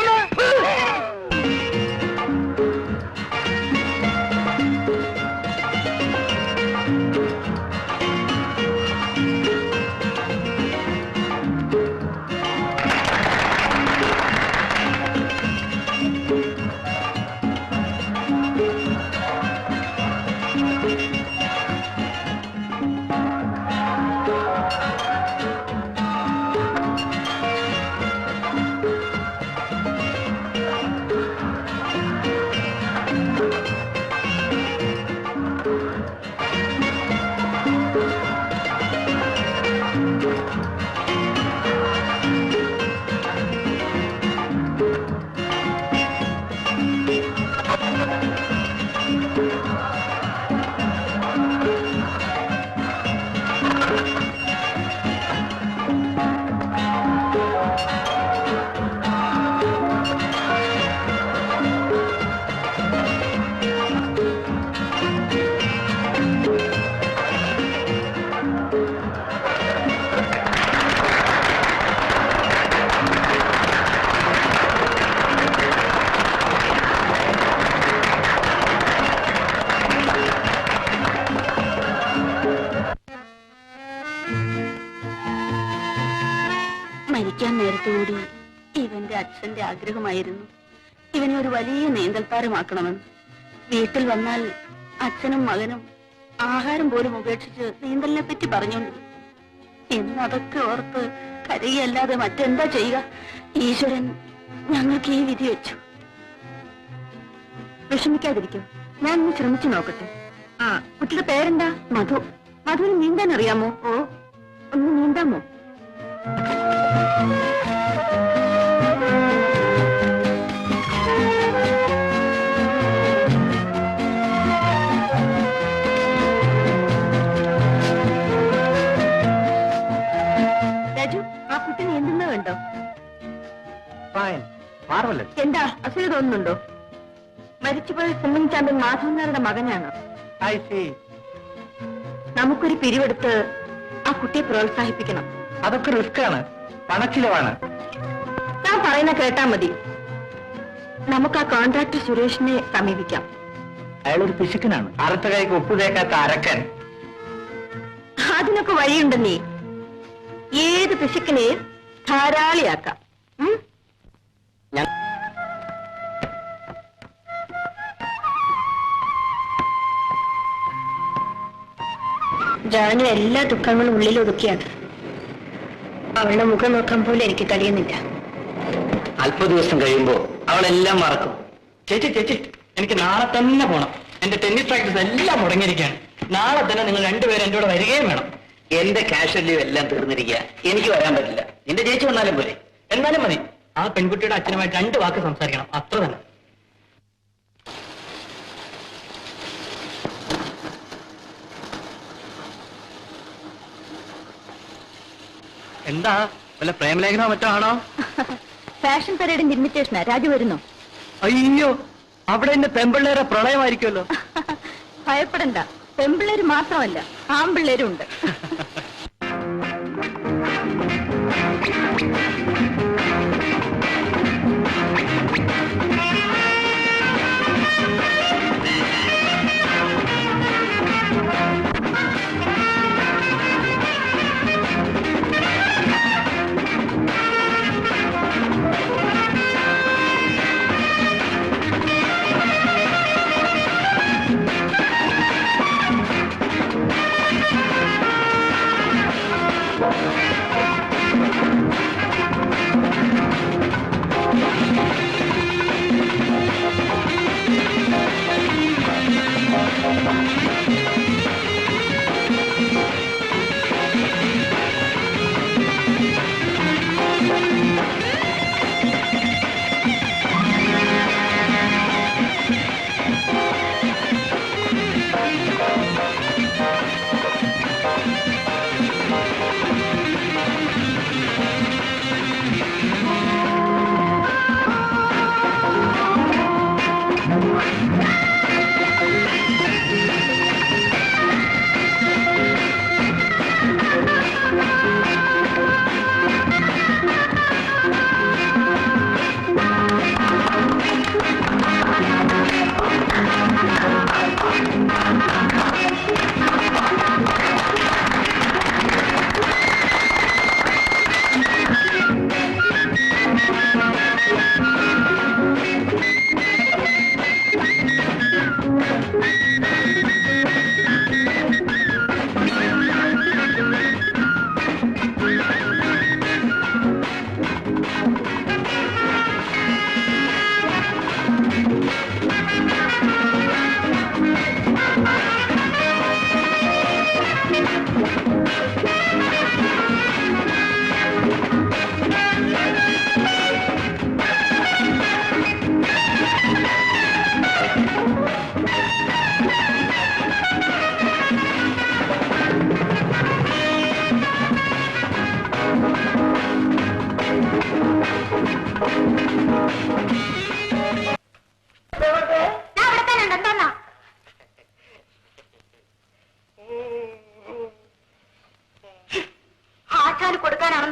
മരിക്കാൻ നേരത്തുകൂടി ഇവന്റെ അച്ഛന്റെ ആഗ്രഹമായിരുന്നു ഇവനെ ഒരു വലിയ നീന്തൽത്താരമാക്കണമെന്ന്. വീട്ടിൽ വന്നാൽ അച്ഛനും മകനും ആഹാരം പോലും ഉപേക്ഷിച്ച് നീന്തലിനെ പറ്റി പറഞ്ഞോണ്ട് ഇന്ന് അതൊക്കെ ഓർത്ത് കരയല്ലാതെ മറ്റെന്താ ചെയ്യുക? ഈശ്വരൻ ഞങ്ങൾക്ക് ഈ വിധി വെച്ചു. വിഷമിക്കാതിരിക്കും, ഞാൻ ഒന്ന് ശ്രമിച്ചു നോക്കട്ടെ. ആ, കുട്ടിയുടെ പേരെന്താ? മധു. മധുവിന് നീന്താൻ അറിയാമോ? ഓ, ഒന്ന് നീന്താമോ? രാജു, ആ കുട്ടി നീന്തുന്നത് കണ്ടോ? എന്താ അസുഖം തോന്നുന്നുണ്ടോ? മരിച്ചുപോയ സ്വിമ്മിംഗ് ചാമ്പ്യൻ മാധവനാരുടെ മകനാണ്. നമുക്കൊരു പിരിവെടുത്ത് ആ കുട്ടിയെ പ്രോത്സാഹിപ്പിക്കണം. അതൊക്കെ റിസ്ക് ആണ്, പണച്ചിലവാണ്. ഞാൻ പറയുന്ന കേട്ടാ മതി. നമുക്ക് ആ കോൺട്രാക്ടർ സുരേഷിനെ സമീപിക്കാം. അയാളൊരു പിശുക്കനാണ്, അറുത്ത കൈക്ക് ഉപ്പ് തേക്കാത്ത അരക്കൻ. അതിനൊക്കെ വഴിയുണ്ടെന്നേ. ഏത് പിശുക്കിനെയും ധാരാളിയാക്കാം. ജാനു എല്ലാ ദുഃഖങ്ങളും ഉള്ളിൽ ഒതുക്കിയാണ്. അവളുടെ മുഖം നോക്കാൻ പോലും എനിക്ക് കഴിയുന്നില്ല. അല്പ ദിവസം കഴിയുമ്പോ അവളെല്ലാം മറക്കും. ചേച്ചി ചേച്ചി, എനിക്ക് നാളെ തന്നെ പോണം. എന്റെ ടെന്നീസ് പ്രാക്ടീസ് എല്ലാം മുടങ്ങിയിരിക്കുകയാണ്. നാളെ തന്നെ നിങ്ങൾ രണ്ടുപേരും എന്റെ കൂടെ വരികയും വേണം. എന്റെ ക്യാഷ് അല്ലയോ എല്ലാം തീർന്നിരിക്കുക, എനിക്ക് വരാൻ പറ്റില്ല. നിന്റെ ചേച്ചി വന്നാലും പോലെ. എന്നാലും മതി. ആ പെൺകുട്ടിയുടെ അച്ഛനുമായിട്ട് 2 വാക്ക് സംസാരിക്കണം, അത്ര തന്നെ. എന്താ വല്ല പ്രേമലേഖനോ മറ്റോ ആണോ? ഫാഷൻ പരേഡിന്റെ ഇൻവിറ്റേഷനാ. രാജു വരുന്നു? അയ്യോ, അവിടെ എന്റെ പെമ്പിള്ളേരെ പ്രളയമായിരിക്കുമല്ലോ. ഭയപ്പെടണ്ട, പെമ്പിള്ളേര് മാത്രമല്ല ആമ്പിള്ളേരും ഉണ്ട്.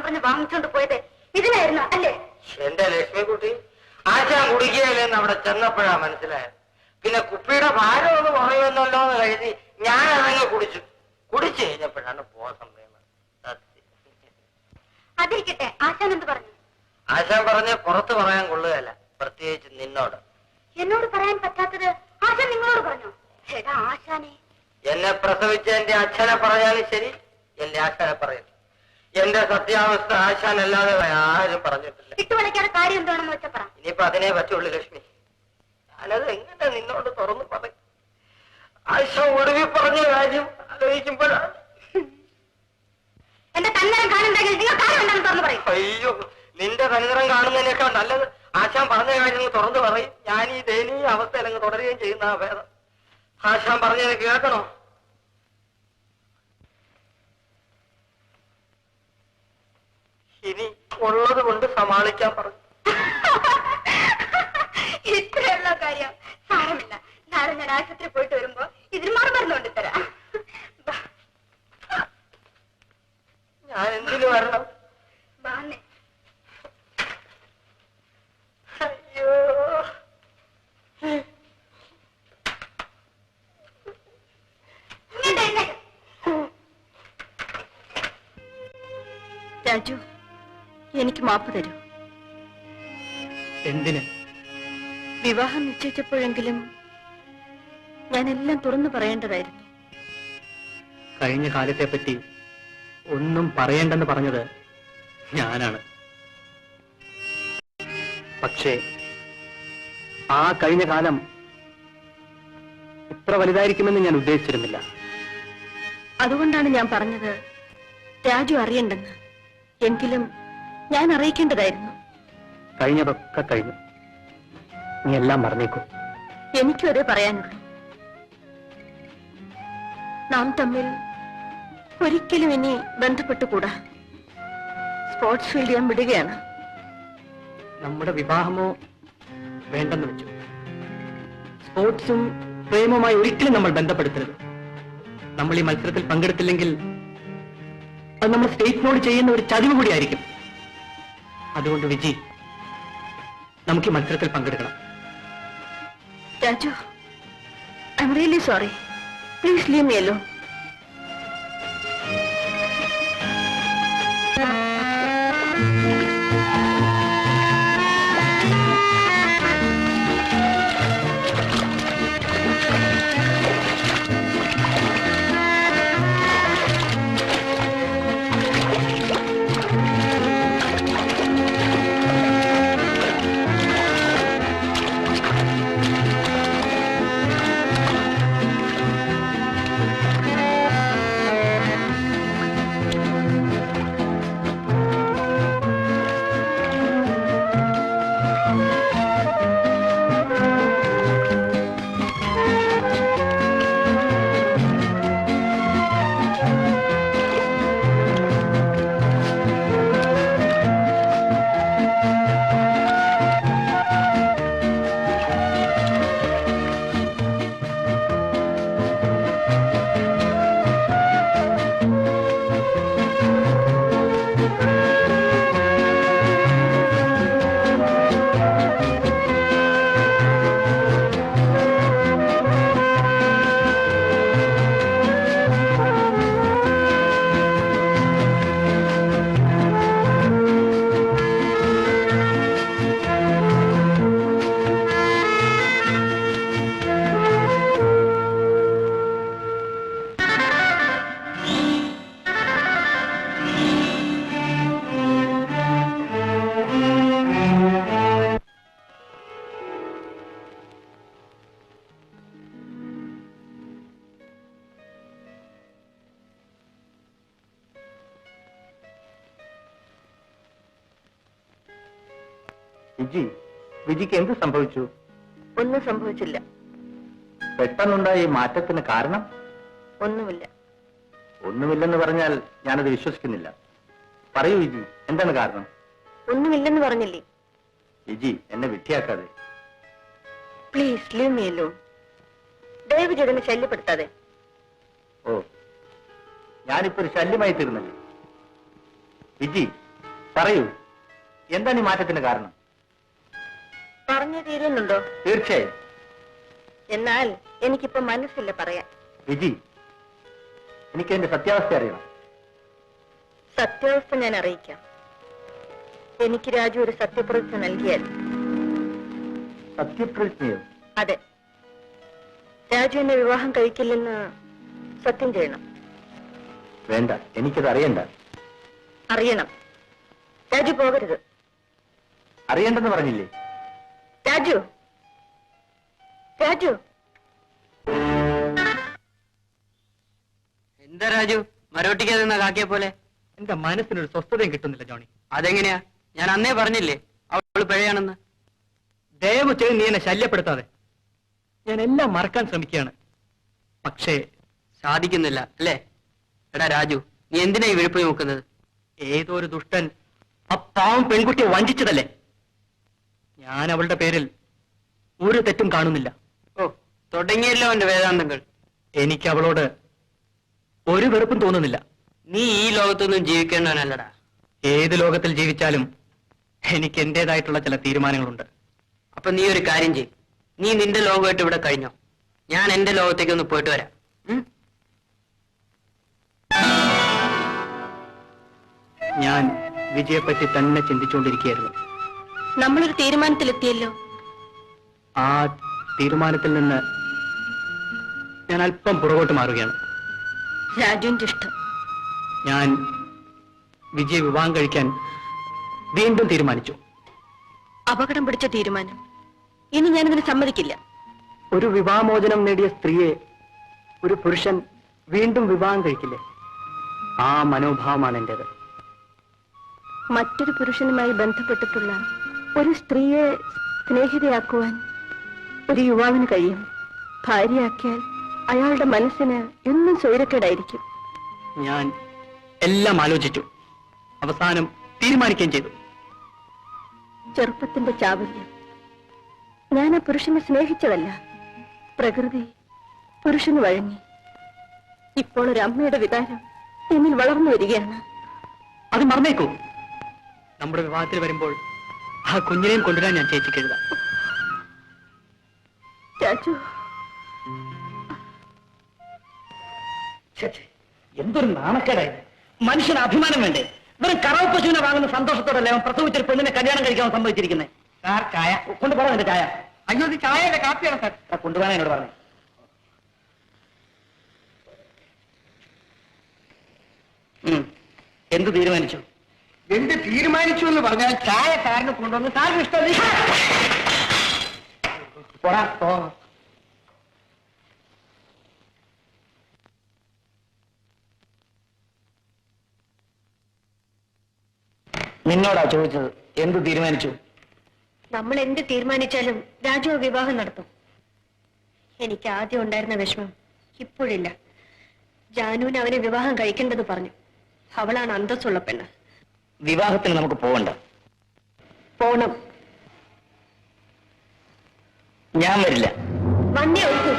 പറഞ്ഞ് വാങ്ങിച്ചോണ്ട് പോയത് ഇതിനായിരുന്നു അല്ലേ? എന്റെ ലക്ഷ്മിക്കുട്ടി, ആശാൻ കുടിക്കുകയില്ലെന്ന് അവിടെ ചെന്നപ്പോഴാ മനസ്സിലായത്. പിന്നെ കുപ്പിയുടെ ഭാരം ഒന്ന് കുറയുമെന്നല്ലോ എന്ന് കരുതി ഞാൻ അതങ്ങ് കുടിച്ചു കഴിഞ്ഞപ്പോഴാണ് ബോധം വീണത്. അതിരിക്കട്ടെ, ആശാൻ എന്ത് പറഞ്ഞു? ആശാൻ പറഞ്ഞ് പുറത്ത് പറയാൻ കൊള്ളുകയല്ല, പ്രത്യേകിച്ച് നിന്നോട്. എന്നോട് പറയാൻ പറ്റാത്തത് ആശാൻ നിങ്ങളോട് പറഞ്ഞു? ചേട്ടാ ആശാനെ, എന്നെ പ്രസവിച്ച എന്റെ അച്ഛനെ പറഞ്ഞാലും ശരി, എന്റെ ആശാനെ പറയും. എന്റെ സത്യാവസ്ഥ ആശാനല്ലാതെ ആരും പറഞ്ഞിട്ടില്ല. ഇട്ടുവളയ്ക്കാതെ കാര്യം എന്താണെന്ന് വെച്ചാ പറ. ഇനിയിപ്പോ അതിനെ പറ്റുള്ളൂ ലക്ഷ്മി. ഞാനത് എങ്ങനെ നിന്നോട് തുറന്നു പറയും? ആശ ഒടുവിൽ പറഞ്ഞ കാര്യം ആലോചിക്കുമ്പോഴാണ്. എന്റെ തന്നരം കാണുന്നെങ്കിൽ നിങ്ങൾ കാര്യം എന്താണെന്ന് തുറന്നു പറയും. അയ്യോ, നിന്റെ തന്നിറം കാണുന്നതിനേക്കാൾ നല്ലത് ആശാൻ പറഞ്ഞ കാര്യം തുറന്നു പറയും. ഞാൻ ഈ ദയനീയ അവസ്ഥയിൽ അങ്ങ് തുടരുകയും ചെയ്യുന്ന ഭേദം. ആശാൻ പറഞ്ഞത് കേൾക്കണോ? ഇനി ഉള്ളത് കൊണ്ട് സമാളിക്കാൻ പറഞ്ഞു. ഇത്രയുള്ള കാര്യം സാരമില്ല. നാളെ ഞാൻ ആശുപത്രി പോയിട്ട് വരുമ്പോ ഇതിന് മറുമരുന്ന് കൊണ്ടുതരാം. ഞാൻ എന്തിനു വരണം? വാന്നേ. അയ്യോ, രാജു, എനിക്ക് മാപ്പ് തരൂ. എന്തിന്? വിവാഹം നിശ്ചയിച്ചപ്പോഴെങ്കിലും ഞാനെല്ലാം തുറന്നു പറയേണ്ടതായിരുന്നു. കഴിഞ്ഞ കാലത്തെ പറ്റി ഒന്നും പറയേണ്ടെന്ന് പറഞ്ഞത് ഞാനാണ്. പക്ഷേ ആ കഴിഞ്ഞ കാലം ഇത്ര വലുതായിരിക്കുമെന്ന് ഞാൻ ഉദ്ദേശിച്ചിരുന്നില്ല. അതുകൊണ്ടാണ് ഞാൻ പറഞ്ഞത് രാജു അറിയണ്ടെന്ന്. എങ്കിലും ഞാൻ അറിയിക്കേണ്ടതായിരുന്നു. കഴിഞ്ഞതൊക്കെ കഴിഞ്ഞു. നീ എല്ലാം മറന്നേക്കൂ. എനിക്കും അതേ പറയാനുള്ളൂ. നാം തമ്മിൽ ഒരിക്കലും ഇനി ബന്ധപ്പെട്ടുകൂടാ. സ്പോർട്സ് ഫീൽഡ് ഞാൻ വിടുകയാണ്. നമ്മുടെ വിവാഹമോ വേണ്ടെന്ന് വെച്ചു. സ്പോർട്സും പ്രേമവുമായി ഒരിക്കലും നമ്മൾ ബന്ധപ്പെടുത്തരുത്. നമ്മൾ ഈ മത്സരത്തിൽ പങ്കെടുത്തില്ലെങ്കിൽ അത് നമ്മൾ സ്റ്റേറ്റിനോട് ചെയ്യുന്ന ഒരു ചതിവ് കൂടിയായിരിക്കും. അതുകൊണ്ട് വിജി, നമുക്ക് ഈ മത്സരത്തിൽ പങ്കെടുക്കണം. Raju, I am really sorry. Please leave me alone. വിജിക്ക് എന്ത് സംഭവിച്ചു? ഒന്നും സംഭവിച്ചില്ല. പെട്ടെന്നുണ്ടായ ഈ മാറ്റത്തിന് കാരണം? ഒന്നുമില്ല. ഒന്നുമില്ലെന്ന് പറഞ്ഞാൽ ഞാനത് വിശ്വസിക്കുന്നില്ല. പറയൂ വിജി, എന്താണ് കാരണം? ഒന്നുമില്ലെന്ന് പറഞ്ഞില്ലേ? വിജി, എന്നെ വിട്ടിയാക്കാതെ. Please leave me alone. ദയവ് ചെയ്തെന്നെ ശല്യപ്പെടുത്താതെ. ഓ, ഞാനിപ്പോ ഒരു ശല്യമായി തീർന്നല്ലേ? വിജി, പറയൂ, എന്താണ് ഈ മാറ്റത്തിന് കാരണം? പറഞ്ഞു തീരുന്നുണ്ടോ? തീർച്ചയായും. എന്നാൽ എനിക്കിപ്പോ മനസ്സില്ല പറയാൻ. വിജി, എനിക്ക് എന്റെ സത്യാവസ്ഥ അറിയണം. സത്യാവസ്ഥ ഞാൻ അറിയിക്കാം. എനിക്ക് രാജു ഒരു സത്യപ്രതിജ്ഞ നൽകിയാൽ. സത്യപ്രതിജ്ഞയോ? അതെ, രാജു എന്നെ വിവാഹം കഴിക്കില്ലെന്ന് സത്യം ചെയ്യണം. വേണ്ട, എനിക്കത് അറിയണ്ട. അറിയണം. രാജു പോകരുത്. അറിയണ്ടെന്ന് പറഞ്ഞില്ലേ? രാജു, രാജു. എന്താ രാജു മരോട്ടിക്കാതെ നിന്ന കാക്കിയെ പോലെ? എന്റെ മനസ്സിനൊരു സ്വസ്ഥതയും കിട്ടുന്നില്ല ജോണി. അതെങ്ങനെയാ? ഞാൻ അന്നേ പറഞ്ഞില്ലേ അവള് പിഴയാണെന്ന്. ദയവ് ചെയ്ത് നീ എന്നെ ശല്യപ്പെടുത്താതെ. ഞാൻ എല്ലാം മറക്കാൻ ശ്രമിക്കുകയാണ്, പക്ഷേ സാധിക്കുന്നില്ല അല്ലേ? എടാ രാജു, നീ എന്തിനാ ഈ വിഴുപ്പ് നോക്കുന്നത്? ഏതോ ഒരു ദുഷ്ടൻ ആ പാവം പെൺകുട്ടിയെ വഞ്ചിച്ചതല്ലേ? ഞാൻ അവളുടെ പേരിൽ ഒരു തെറ്റും കാണുന്നില്ല. ഓ, തുടങ്ങിയല്ലോ അവന്റെ വേദാന്തങ്ങൾ. എനിക്ക് അവളോട് ഒരു വെറുപ്പും തോന്നുന്നില്ല. നീ ഈ ലോകത്തൊന്നും ജീവിക്കേണ്ടവനല്ലടാ. ഏത് ലോകത്തിൽ ജീവിച്ചാലും എനിക്ക് എന്റേതായിട്ടുള്ള ചില തീരുമാനങ്ങളുണ്ട്. അപ്പൊ നീ ഒരു കാര്യം ചെയ്യും, നീ നിന്റെ ലോകമായിട്ട് ഇവിടെ കഴിഞ്ഞോ, ഞാൻ എന്റെ ലോകത്തേക്ക് ഒന്ന് പോയിട്ട് വരാം. ഞാൻ വിജയെപ്പറ്റി തന്നെ ചിന്തിച്ചുകൊണ്ടിരിക്കുകയായിരുന്നു. നമ്മളൊരു തീരുമാനത്തിലെത്തിയല്ലോ. ആ തീരുമാനത്തിൽ നിന്ന് ഞാൻ അല്പം പുറകോട്ട് മാറുകയാണ്. രാജുവിന്റെ ഇഷ്ടം. ഞാൻ വിജയെ വിവാഹം കഴിക്കാൻ വീണ്ടും തീരുമാനിച്ചു. അപകടം പിടിച്ച തീരുമാനം. ഇനി ഞാനിതിന് സമ്മതിക്കില്ല. ഒരു വിവാഹമോചനം നേടിയ സ്ത്രീയെ ഒരു പുരുഷൻ വീണ്ടും വിവാഹം കഴിക്കില്ലേ? ആ മനോഭാവമാണ് എന്റേത്. മറ്റൊരു പുരുഷനുമായി ബന്ധപ്പെട്ടിട്ടുള്ള ഒരു സ്ത്രീയെ സ്നേഹിതയാക്കുവാൻ ഒരു യുവാവിന് കഴിയും. ഭാര്യയാക്കിയാൽ അയാളുടെ മനസ്സിന് എന്നും സ്വൈരക്കേടായിരിക്കും. ഞാൻ എല്ലാം ആലോചിച്ചു, അവസാനം തീരുമാനിക്കുകയും ചെയ്തു. ചെറുപ്പത്തിന്റെ ചാവല്യം. ഞാൻ ആ പുരുഷനെ സ്നേഹിച്ചതല്ല. പ്രകൃതി പുരുഷന് വഴങ്ങി. ഇപ്പോൾ ഒരു അമ്മയുടെ വികാരം എന്നിൽ വളർന്നു വരികയാണ്. അത് മറന്നേക്കൂ. നമ്മുടെ വിവാഹത്തിൽ വരുമ്പോൾ ആ കുഞ്ഞിനെയും കൊണ്ടുവരാൻ ഞാൻ ചേച്ചിക്ക് എഴുതാം. രാജു, എന്തൊരു നാണക്കേടായത്. മനുഷ്യന് അഭിമാനം വേണ്ടേ? വെറും കറവ് പശുവിനെ വാങ്ങുന്ന സന്തോഷത്തോടല്ലേ അവൻ പ്രസവിച്ചൊരു പെണ്ണിനെ കല്യാണം കഴിക്കാൻ സംഭവിച്ചിരിക്കുന്നത്. ചായ കൊണ്ടുപോകാൻ എന്റെ ചായ. അയ്യോ, ഇത് ചായയുടെ കാപ്പിയാണ് സാർ. കൊണ്ടുപോകാൻ എന്നോട് പറഞ്ഞു. എന്ത് തീരുമാനിച്ചു? എന്ത് തീരുമാനിച്ചു എന്ന് പറഞ്ഞാൽ ചായ സാറിന് കൊണ്ടുവന്ന് സാറിന് ഇഷ്ടമല്ല. പോടാ, പോ. നിന്നോടാ ചോദിച്ചത്, എന്ത് തീരുമാനിച്ചു? നമ്മൾ എന്ത് തീരുമാനിച്ചാലും രാജു ആ വിവാഹം നടത്തും. എനിക്ക് ആദ്യം ഉണ്ടായിരുന്ന വിഷമം ഇപ്പോഴില്ല. ജാനുവിന് അവനെ വിവാഹം കഴിക്കേണ്ടത് പറഞ്ഞു. അവളാണ് അന്തസ്സുള്ള പെണ്ണ്. വിവാഹത്തിന് നമുക്ക് പോകണ്ട. പോണം. ഞാൻ വരില്ല. വന്നേ ഒഴുകൂ.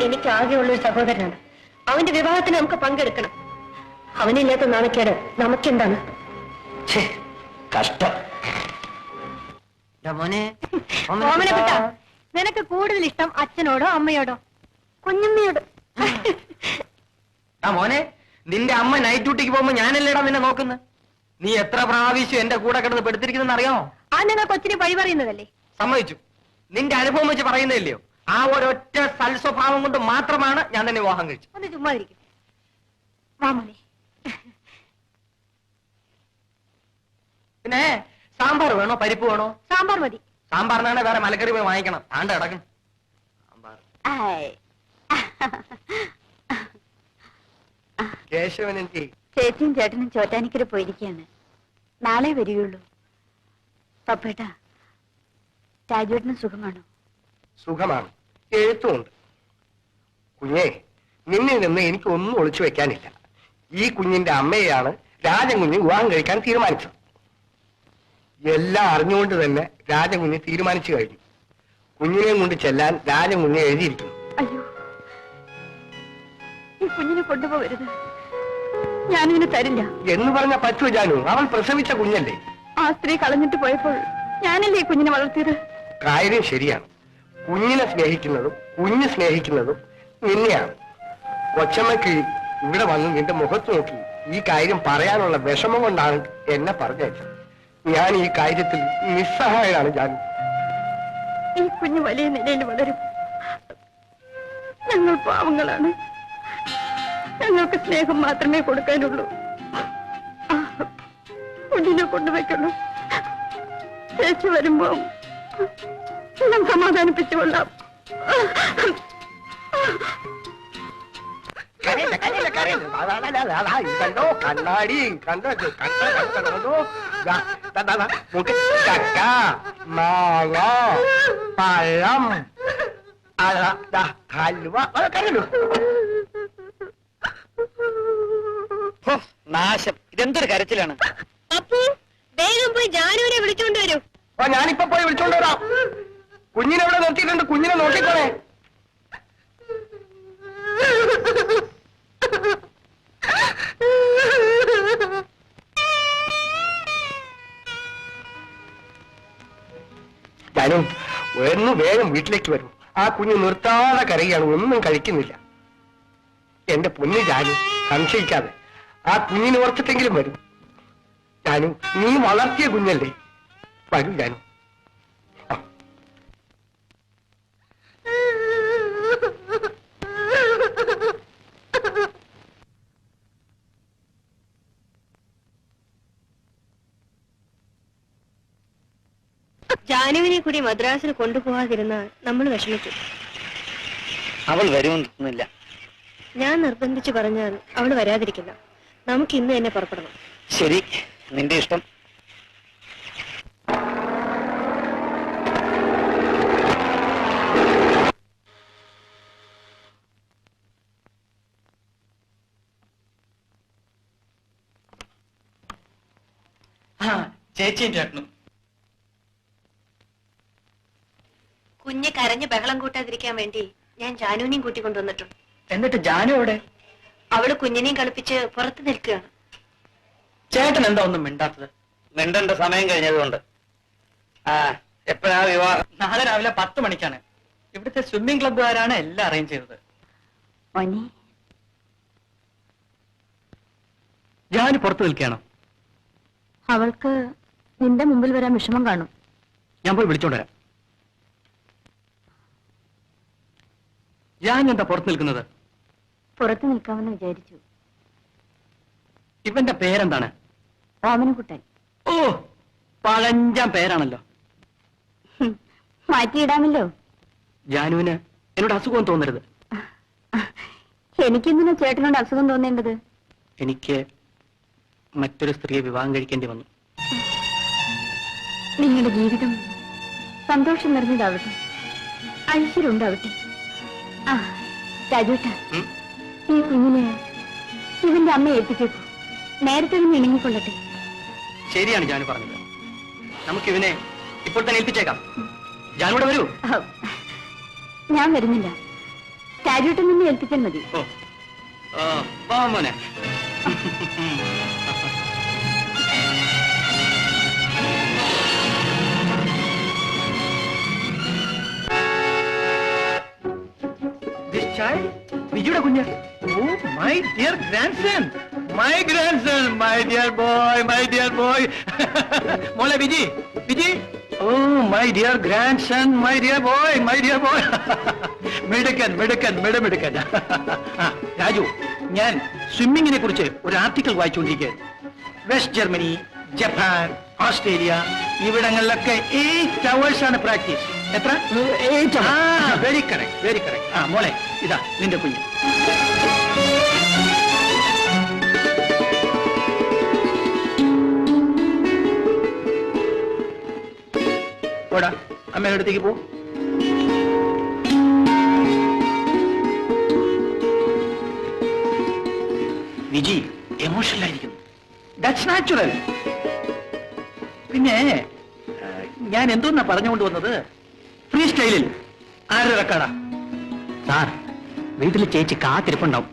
എനിക്ക് ആകെയുള്ളൊരു സഹോദരനാണ്. അവന്റെ വിവാഹത്തിന് നമുക്ക് പങ്കെടുക്കണം. അവനില്ലാത്ത നാണക്കേട് നമുക്കെന്താണ്? കഷ്ടം. ഓമനെ കുട്ടാ, നിനക്ക് കൂടുതൽ ഇഷ്ടം അച്ഛനോടോ അമ്മയോടോ? കുഞ്ഞമ്മയോട്. മോനെ, നിന്റെ അമ്മ നൈറ്റ് ഡ്യൂട്ടിക്ക് പോകുമ്പോ ഞാനല്ലേടാ നിന്നെ നോക്കുന്നത്. നീ എത്ര പ്രാവശ്യം എന്റെ കൂടെ കിടന്ന് പെടുത്തിരിക്കുന്നെന്ന് അറിയാമോ? ആ നിങ്ങൾ കൊച്ചിനെ വഴി പറയുന്നതല്ലേ? സമ്മതിച്ചു. നിന്റെ അനുഭവം വെച്ച് പറയുന്നില്ലയോ? ആ ഒരൊറ്റ സൽസ്വഭാവം കൊണ്ട് മാത്രമാണ് ഞാൻ തന്നെ വിവാഹം കഴിച്ചത്. ഒന്ന് ചുമ്മാതിരിക്കും. വാമോനെ. പിന്നെ സാമ്പാർ വേണോ പരിപ്പ് വേണോ? സാമ്പാർ മതി. സാമ്പാറിനാണ് വേറെ മലക്കറി പോയി വാങ്ങിക്കണം. താണ്ട കിടക്കണം സാമ്പാർ. കേശവൻ എന്തി? ചേച്ചിയും ചേട്ടനും ചോറ്റാനിക്കര പോയിരിക്കുകയാണ്. നാളെ വരികയുള്ളൂ. പപ്പേട്ടാ, രാജുവേട്ടന് സുഖമാണോ? സുഖമാണ്, എഴുത്തുമുണ്ട്. കുഞ്ഞേ, നിന്നിൽ നിന്ന് എനിക്ക് ഒന്നും ഒളിച്ചു വെക്കാനില്ല. ഈ കുഞ്ഞിന്റെ അമ്മയെയാണ് രാജൻകുഞ്ഞ് വിവാഹം കഴിക്കാൻ തീരുമാനിച്ചത്. എല്ലാം അറിഞ്ഞുകൊണ്ട് തന്നെ രാജൻകുഞ്ഞ് തീരുമാനിച്ചു കഴിഞ്ഞു. കുഞ്ഞിനെയും കൊണ്ട് ചെല്ലാൻ രാജൻകുഞ്ഞ് എഴുതിയിരിക്കുന്നു. അയ്യോ, ഈ കുഞ്ഞിനെ കൊണ്ടുപോകരുത്. ഞാനിതിന് തരില്ല. എന്ന് പറഞ്ഞ പറ്റുമോ ജാനു? അവൾ പ്രസവിച്ച കുഞ്ഞല്ലേ? ആ സ്ത്രീ കളഞ്ഞിട്ട് പോയപ്പോൾ ഞാനല്ലേ ഈ കുഞ്ഞിനെ വളർത്തിയത്. കാര്യം ശരിയാണ്. കുഞ്ഞിനെ സ്നേഹിക്കുന്നതും കുഞ്ഞ് സ്നേഹിക്കുന്നതും നിന്നെയാണ്. കൊച്ചമ്മയ്ക്ക് ഇവിടെ വന്ന് നിന്റെ മുഖത്ത് നോക്കി ഈ കാര്യം പറയാനുള്ള വിഷമം കൊണ്ടാണ് എന്നെ പറഞ്ഞയച്ചത്. ഞാൻ ഈ കാര്യത്തിൽ നിസ്സഹായനാണ് ജാനു. ഈ കുഞ്ഞ് വലിയ നിലയിൽ വളരും. ഞങ്ങൾ പാവങ്ങളാണ്. ഞങ്ങൾക്ക് സ്നേഹം മാത്രമേ കൊടുക്കാനുള്ളൂ. ആ കുഞ്ഞിനെ കൊണ്ടുവയ്ക്കുള്ളൂ. ചേച്ചി വരുമ്പോ ഞാൻ സമാധാനിപ്പിച്ചുകൊള്ളാം. കണ്ടോ കണ്ണാടി കണ്ടോ കണ്ടോ ചക്ക മാങ്ങ പഴം ഹൽവ കണ്ടോ. നാശം, ഇതെന്തൊരു കരച്ചിലാണ്. അപ്പു വേഗം പോയി ജാനുവിനെ വിളിച്ചോണ്ട് വരൂ. അപ്പൊ ഞാനിപ്പോ പോയി വിളിച്ചോണ്ട് വരാം. കുഞ്ഞിനെ ഇവിടെ നിർത്തിയിട്ടുണ്ട്, കുഞ്ഞിനെ നോക്കിക്കോളെ. ഞാനും ഒന്ന് വേഗം വീട്ടിലേക്ക് വരും. ആ കുഞ്ഞ് നിർത്താതെ കരയാണ്, ഒന്നും കഴിക്കുന്നില്ല. എന്റെ പൊന്നു ജാനു, സംശയിക്കാതെ ആ കുഞ്ഞിനെ ഓർത്തിട്ടെങ്കിലും വരും. ജാനു, നീ വളർത്തിയ കുഞ്ഞല്ലേ, വരൂ ജാനു. ജാനുവിനെ കൂടി മദ്രാസിൽ കൊണ്ടുപോകാതിരുന്ന നമ്മൾ വിഷമിക്കും. അവൾ വരുമെന്നില്ല. ഞാൻ നിർബന്ധിച്ചു പറഞ്ഞാൽ അവൾ വരാതിരിക്കില്ല. നമുക്ക് ഇന്ന് തന്നെ പുറപ്പെടണം. ശരി, നിന്റെ ഇഷ്ടം. ചേച്ചിയും ചേട്ടനും. കുഞ്ഞ് കരഞ്ഞ് ബഹളം കൂട്ടാതിരിക്കാൻ വേണ്ടി ഞാൻ ജാനുവിനെയും കൂട്ടിക്കൊണ്ടുവന്നിട്ടുണ്ട്. എന്നിട്ട് ജാനു എവിടെ? അവള് കുഞ്ഞിനെയും കളിപ്പിച്ച് പുറത്ത് നിൽക്കുകയാണ്. ചേട്ടൻ എന്താ ഒന്നും മിണ്ടാത്തത്? മിണ്ടന്റെ സമയം കഴിഞ്ഞതുകൊണ്ട്. എപ്പോഴാ വിവാഹം? നാളെ രാവിലെ 10 മണിക്കാണ്. ഇവിടുത്തെ സ്വിമ്മിംഗ് ക്ലബ്ബുകാരാണ് എല്ലാം അറേഞ്ച് ചെയ്തത്. ജാനു പുറത്തു നിൽക്കുകയാണോ? അവൾക്ക് നിന്റെ മുമ്പിൽ വരാൻ വിഷമം കാണും. ഞാൻ പോയി വിളിച്ചോണ്ട് വരാം. ഞാൻ എന്താ പുറത്തു നിൽക്കുന്നത്? പുറത്ത് നിൽക്കാമെന്ന് വിചാരിച്ചു. ഇവന്റെ പേരെന്താണ്? ഓമനക്കുട്ടൻ. ഓ, പഴഞ്ചൻ പേരാണല്ലോ. മാറ്റിയിടാമല്ലോ. ജാനുവിന് എന്നോട് അസുഖം തോന്നരുത്. എനിക്കെന്തിനാ ചേട്ടനോട് അസുഖം തോന്നേണ്ടത്? എനിക്ക് മറ്റൊരു സ്ത്രീയെ വിവാഹം കഴിക്കേണ്ടി വന്നു. നിങ്ങളുടെ ജീവിതം സന്തോഷം നിറഞ്ഞതാവട്ടെ, ഐശ്വര്യമുണ്ടാവട്ടെ. ആ രാജുട്ട, ഈ കുഞ്ഞിനെ ഇവന്റെ അമ്മയെ ഏൽപ്പിച്ചേക്കൂ. നേരത്തെ നിന്ന് ഇണങ്ങിക്കൊള്ളട്ടെ. ശരിയാണ് ജാനു പറഞ്ഞത്. നമുക്കിവനെ ഇപ്പോൾ തന്നെ ഏൽപ്പിച്ചേക്കാം. ജാനൂടെ വരൂ. ഞാൻ വരുന്നില്ല. രാജുട്ടൻ നിന്ന് ഏൽപ്പിച്ചാൽ മതി. ഓ, വാ മോനെ. വിജിയുടെ കുഞ്ഞ്. Oh my dear grandson, my grandson, my dear boy, my dear boy. മോളെ Viji, Viji. Oh my dear grandson, my dear boy, my dear boy. മിടുക്കൻ മിടുക്കൻ മിടുമിടുക്കൻ. രാജു, ഞാൻ സ്വിമ്മിങ്ങിനെ കുറിച്ച് ഒരു ആർട്ടിക്കിൾ വായിച്ചുകൊണ്ടിരിക്കുകയായിരുന്നു. വെസ്റ്റ് ജർമ്മനി, ജപ്പാൻ, ഓസ്ട്രേലിയ ഇവിടങ്ങളിലൊക്കെ 8 hours ആണ് പ്രാക്ടീസ്. എത്ര? 8 hours. Very correct, very correct. മോളെ ഇതാ നിന്റെ കുഞ്ഞ്. ഓടാ, അമ്മയുടെ അടുത്തേക്ക് പോ. വിജി എമോഷണൽ ആയിരിക്കുന്നു. That's natural. പിന്നെ ഞാൻ എന്തോന്നാ പറഞ്ഞുകൊണ്ട് വന്നത്? ഫ്രീ സ്റ്റൈലിൽ ആരുടെ റെക്കോർഡാ? സാർ, വീട്ടിൽ ചേച്ചി കാത്തിരിപ്പുണ്ടാവും.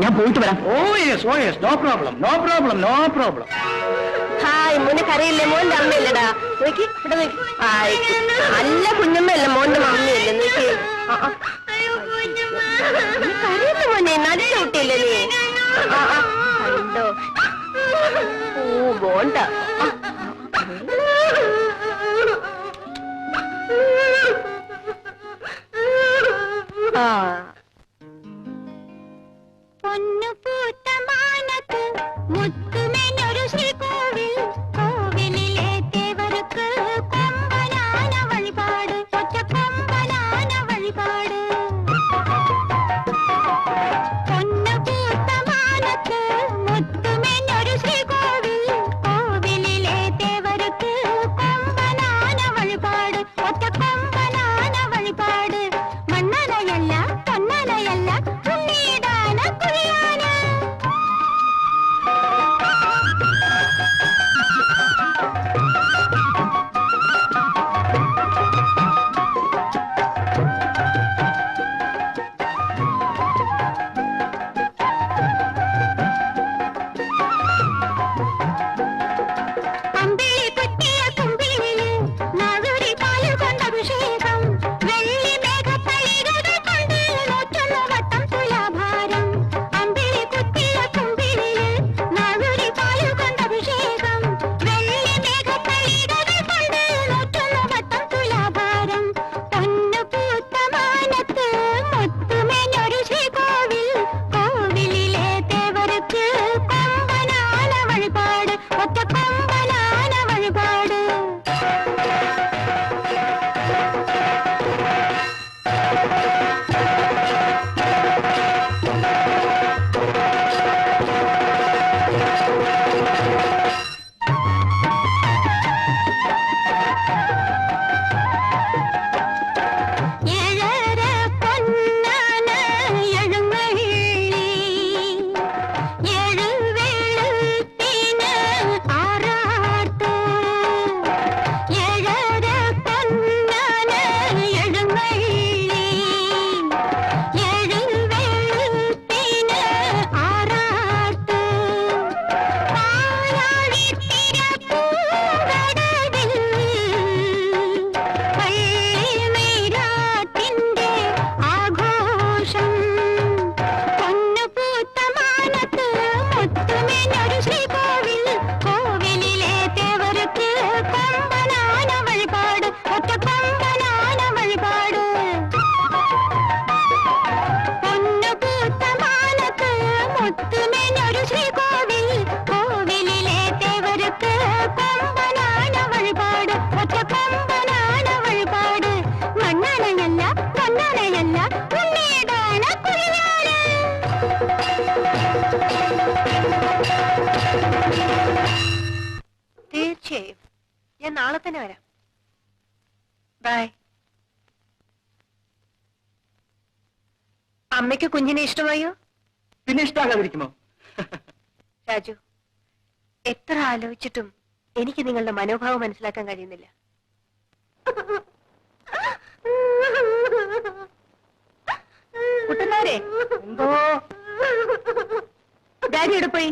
ഞാൻ പോയിട്ട് വരാം. Oh yes, no problem. Hi, മോനെ കറിയില്ലേ? മോന്റെ അമ്മയല്ലടാ. നോക്കി ഇവിടെ നോക്കി. ഹായ്, നല്ല കുഞ്ഞമ്മയല്ല, മോന്റെ മമ്മിയല്ലേ? നോക്കി. നീ കരയില്ല മോനെ, നല്ല കുട്ടിയല്ലേ നീ? കണ്ടോ? ഓ ബോണ്ട. ആ പൊന്നുപൂത്ത മാനത്ത് മുത്തുമെന്നൊരു ശ്രീകോവിൽ, കോവിലിലെ തേവർക്ക് കൊമ്പനാന വഴിപാട്, ഒറ്റ കൊമ്പനാന വഴിപാട്. പൊന്നുപൂത്ത മാനത്ത് മുത്തുമെന്നൊരു ശ്രീകോവിൽ, കോവിലിലെ തേവർക്ക് കൊമ്പനാന വഴിപാട്, ഒറ്റ കൊമ്പനാന വഴിപാട്. മണ്ണനയല്ല പൊന്നനയല്ല ഉണ്ണീടാന കുഴിയാന. അമ്പിളി കുത്തിയ കുമ്പിളില് നാഗുരി പാല് കൊണ്ടഭിഷേകം, വെള്ളി മേഘത്തളികൾ കൊണ്ട് 101 വട്ടം തുലാഭാരം. അമ്പിളി കുത്തിയ കുമ്പിളില് നാഗുരി പാല് കൊണ്ടഭിഷേകം, വെള്ളി മേഘത്തളികൾ കൊണ്ട് 101 വട്ടം തുലാഭാരം. പൊന്നുപൂത്ത മാനത്ത് മുത്തുമെന്നൊരു ശ്രീകോവിൽ, കോവിലിലെ തേവർക്ക് കൊമ്പനാന വഴിപാട്, ഒറ്റ കൊമ്പനാന വഴിപാട്. ഏഴര പൊന്നാന എഴുന്നള്ളി, ഏഴു വെളുപ്പിന് ആറാട്ട്. ഏഴര പൊന്നാന എഴുന്നള്ളി, ഏഴു വെളുപ്പിന് ആറാട്ട്. പാലാഴിത്തിര പൂങ്കടവിൽ പള്ളിമേരാട്ടിന്റെ ആഘോഷം. പൊന്നുപൂത്ത മാനത്ത് മുത്തുമെന്നൊരു ശ്രീകോവിൽ, കോവിലിലെ തേവർക്ക് കൊമ്പനാന വഴിപാട്, ഒറ്റ കൊമ്പനാന വഴിപാട്. പൊന്നുപൂത്ത മാനത്ത് മുത്തുമെന്നൊരു ശ്രീകോവിൽ, കോവിലിലെ തേവർക്ക് കൊമ്പനാന വഴിപാട്, ഒറ്റ കൊമ്പനാന വഴിപാട്. മണ്ണനയല്ല പൊന്നനയല്ല ഉണ്ണീടാന കുഴിയാന. തീർച്ചയായും ഞാൻ നാളെ തന്നെ വരാം. ബൈ. അമ്മയ്ക്ക് കുഞ്ഞിനെ ഇഷ്ടമായോ? പിന്നെ ഇഷ്ടാകാതിരിക്കുമോ? രാജു, എത്ര ആലോചിച്ചിട്ടും എനിക്ക് നിങ്ങളുടെ മനോഭാവം മനസ്സിലാക്കാൻ കഴിയുന്നില്ല. കുട്ടനാരെ, എന്തോ ഡാഡി എവിടെ പോയി?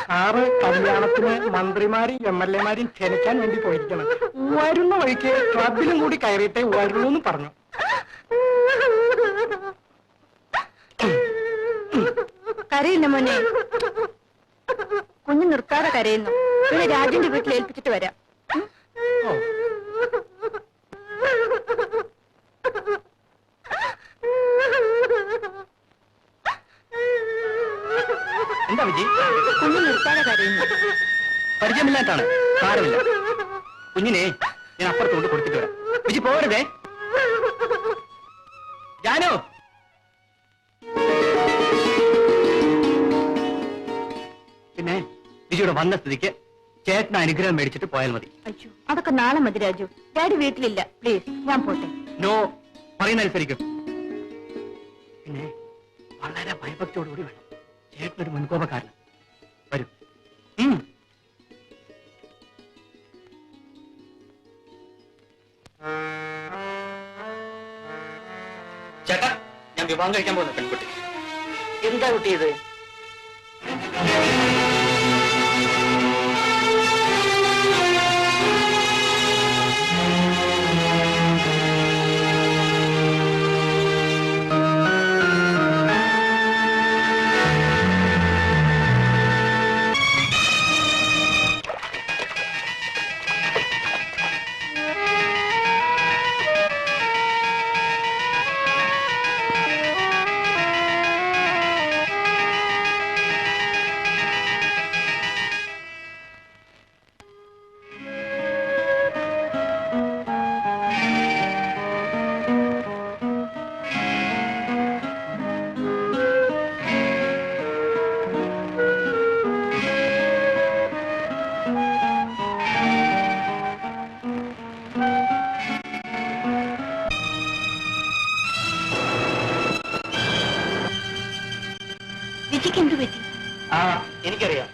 സാറ് കല്യാണത്തിന് മന്ത്രിമാരും MLA മാരും ക്ഷണിക്കാൻ വേണ്ടി പോയിരിക്കണം. വരുന്ന വഴിക്ക് ക്ലബിലും കൂടി കയറിയിട്ടേ വരുള്ളൂ എന്ന് പറഞ്ഞു. കരയില്ല മോനെ, കുഞ്ഞ് നിർത്താതെ കരയുന്നു. പിന്നെ രാജുവിന്റെ വീട്ടിൽ ഏൽപ്പിച്ചിട്ട് വരാം. ഓ, എന്താ വിജി? കുഞ്ഞ് നിർത്താതെ കരയുന്നു. പരിചയമില്ലായിട്ടാണ്. സാരമില്ല, കുഞ്ഞിനെ ഞാൻ അപ്പുറത്തോട്ട് കൊടുത്തിട്ട് വരാം. വിജി പോകരുതേ. ജാനു, പിന്നെ വിജിയുടെ വന്ന സ്ഥിതിക്ക് ചേട്ടന് അനുഗ്രഹം മേടിച്ചിട്ട് പോയാൽ മതി. അയ്യോ, അതൊക്കെ നാളെ മതി രാജു. ഡാഡി വീട്ടിലില്ല. പ്ലീസ്, ഞാൻ പോട്ടെ. നോ, പറയുന്നതനുസരിക്കും. പിന്നെ വളരെ ഭയഭക്തിയോടുകൂടി വേണം. ചേട്ടനൊരു മുൻകോപക്കാരൻ. വരും. ചേട്ടാ, ഞാൻ വിവാഹം കഴിക്കാൻ പോകുന്ന പെൺകുട്ടി. എന്താ കുട്ടിയത്? ആ എനിക്കറിയാം.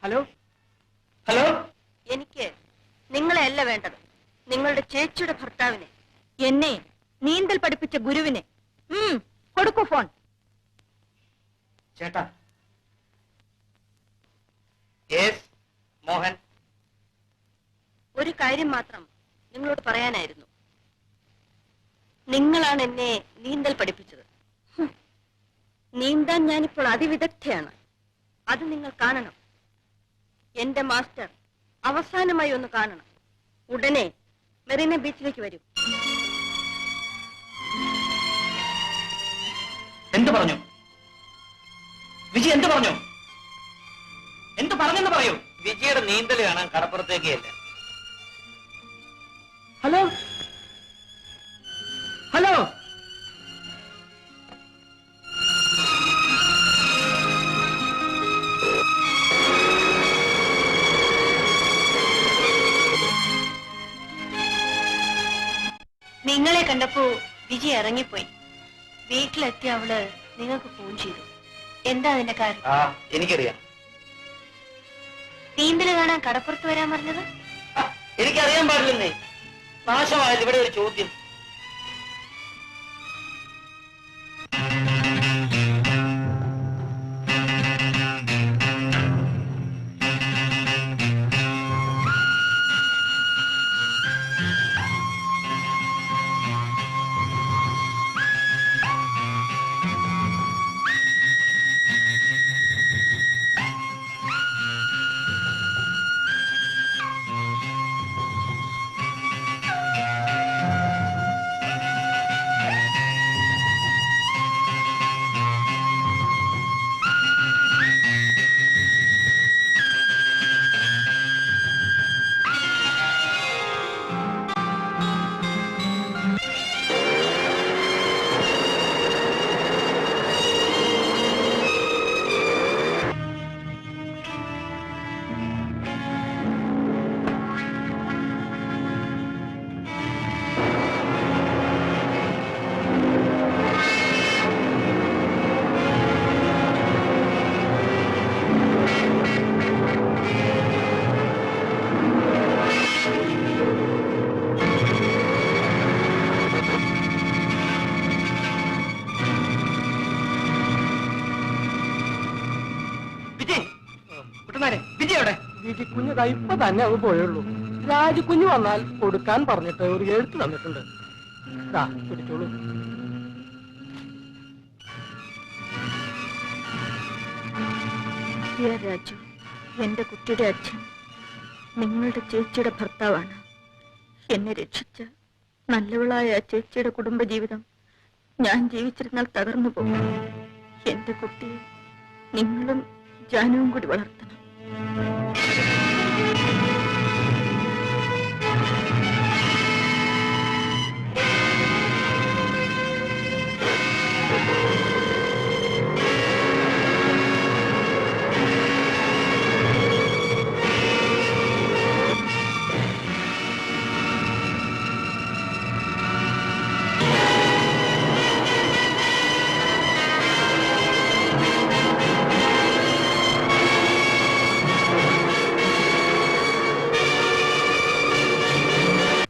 ഹലോ ഹലോ, എനിക്ക് നിങ്ങളെയല്ല വേണ്ടത്, നിങ്ങളുടെ ചേച്ചിയുടെ ഭർത്താവിനെ. എന്നെ നീന്തൽ പഠിപ്പിച്ച ഗുരുവിനെ. കൊടുക്കൂ ഫോൺ. ചേട്ടാ. യെസ് മോഹൻ. ഒരു കാര്യം മാത്രം നിങ്ങളോട് പറയാനായിരുന്നു. നിങ്ങളാണ് എന്നെ നീന്തൽ പഠിപ്പിച്ചത്. നീന്താൻ ഞാനിപ്പോൾ അതിവിദഗ്ധയാണ്. അത് നിങ്ങൾ കാണണം. എന്റെ മാസ്റ്റർ അവസാനമായി ഒന്ന് കാണണം. ഉടനെ മെറീന ബീച്ചിലേക്ക് വരും. എന്ത് പറഞ്ഞു വിജി? എന്ത് പറഞ്ഞു? എന്ത് പറഞ്ഞെന്ന് പറയൂ. വിജിയുടെ നീന്തൽ കാണാൻ കടപ്പുറത്തേക്കല്ല. ഹലോ ഹലോ നിങ്ങളെ കണ്ടപ്പോ വിജയ് ഇറങ്ങിപ്പോയി. വീട്ടിലെത്തി അവള് നിങ്ങൾക്ക് ഫോൺ ചെയ്തു. എന്താ അതിന്റെ കാര്യം? ആ എനിക്കറിയാം. നീന്തല് കാണാൻ കടപ്പുറത്ത് വരാൻ പറഞ്ഞത്? എനിക്കറിയാൻ പാടില്ലെന്നേ. നാശമായാലും ഇവിടെ ഒരു ചോദ്യം. വിജിക്കുഞ്ഞ് ഇപ്പൊ തന്നെ അങ്ങ് പോയുള്ളൂ. രാജുക്കുഞ്ഞ് വന്നാൽ കൊടുക്കാൻ പറഞ്ഞിട്ട് ഒരു എഴുത്ത് തന്നിട്ടുണ്ട്. പിടിച്ചോളൂ. രാജു, എന്റെ കുട്ടിയുടെ അച്ഛൻ നിങ്ങളുടെ ചേച്ചിയുടെ ഭർത്താവാണ്. എന്നെ രക്ഷിച്ച നല്ലവളായ ചേച്ചിയുടെ കുടുംബജീവിതം ഞാൻ ജീവിച്ചിരുന്നാൽ തകർന്നു പോകും. എന്റെ കുട്ടിയെ നിങ്ങളും ജാനുവും കൂടി വളർത്തണം.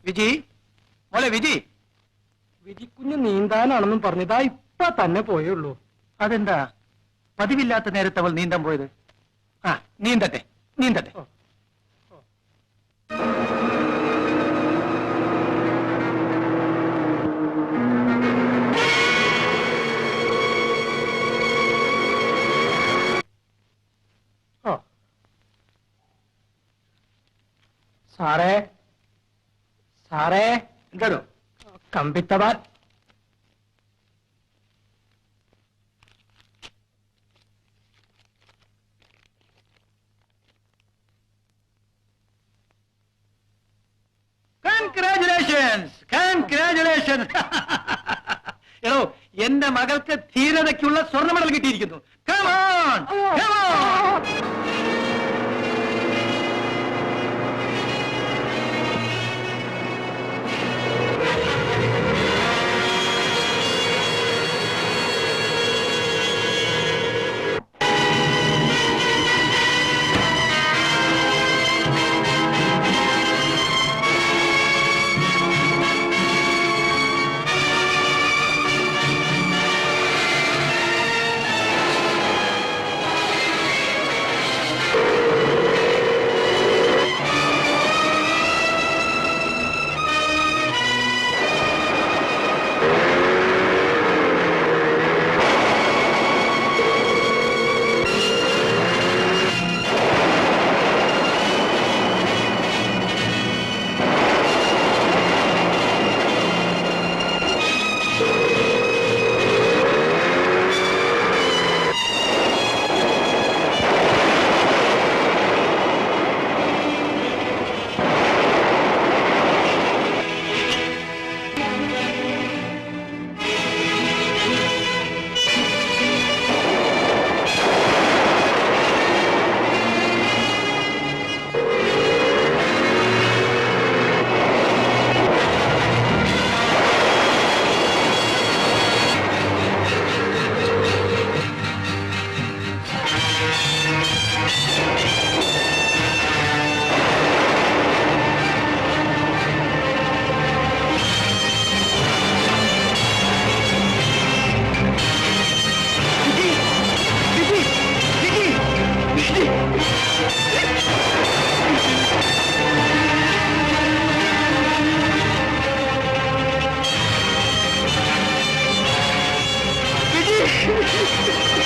വിജി, മോളെ വിജി. വിജിക്കുഞ്ഞ് നീന്താനാണെന്നും പറഞ്ഞതാ ഇപ്പൊ തന്നെ പോയുള്ളൂ. അതെന്താ പതിവില്ലാത്ത നേരത്തെ അവൾ നീന്താൻ പോയത്? ആ നീന്തട്ടെ നീന്തട്ടെ. സാറേ സാറേ, എന്താണോ? കമ്പിത്തവാൻ. Congratulations, congratulations. എടോ, എന്റെ മകൾക്ക് ധീരതയ്ക്കുള്ള സ്വർണ്ണ മെഡൽ കിട്ടിയിരിക്കുന്നു. Come on! Come on! Viji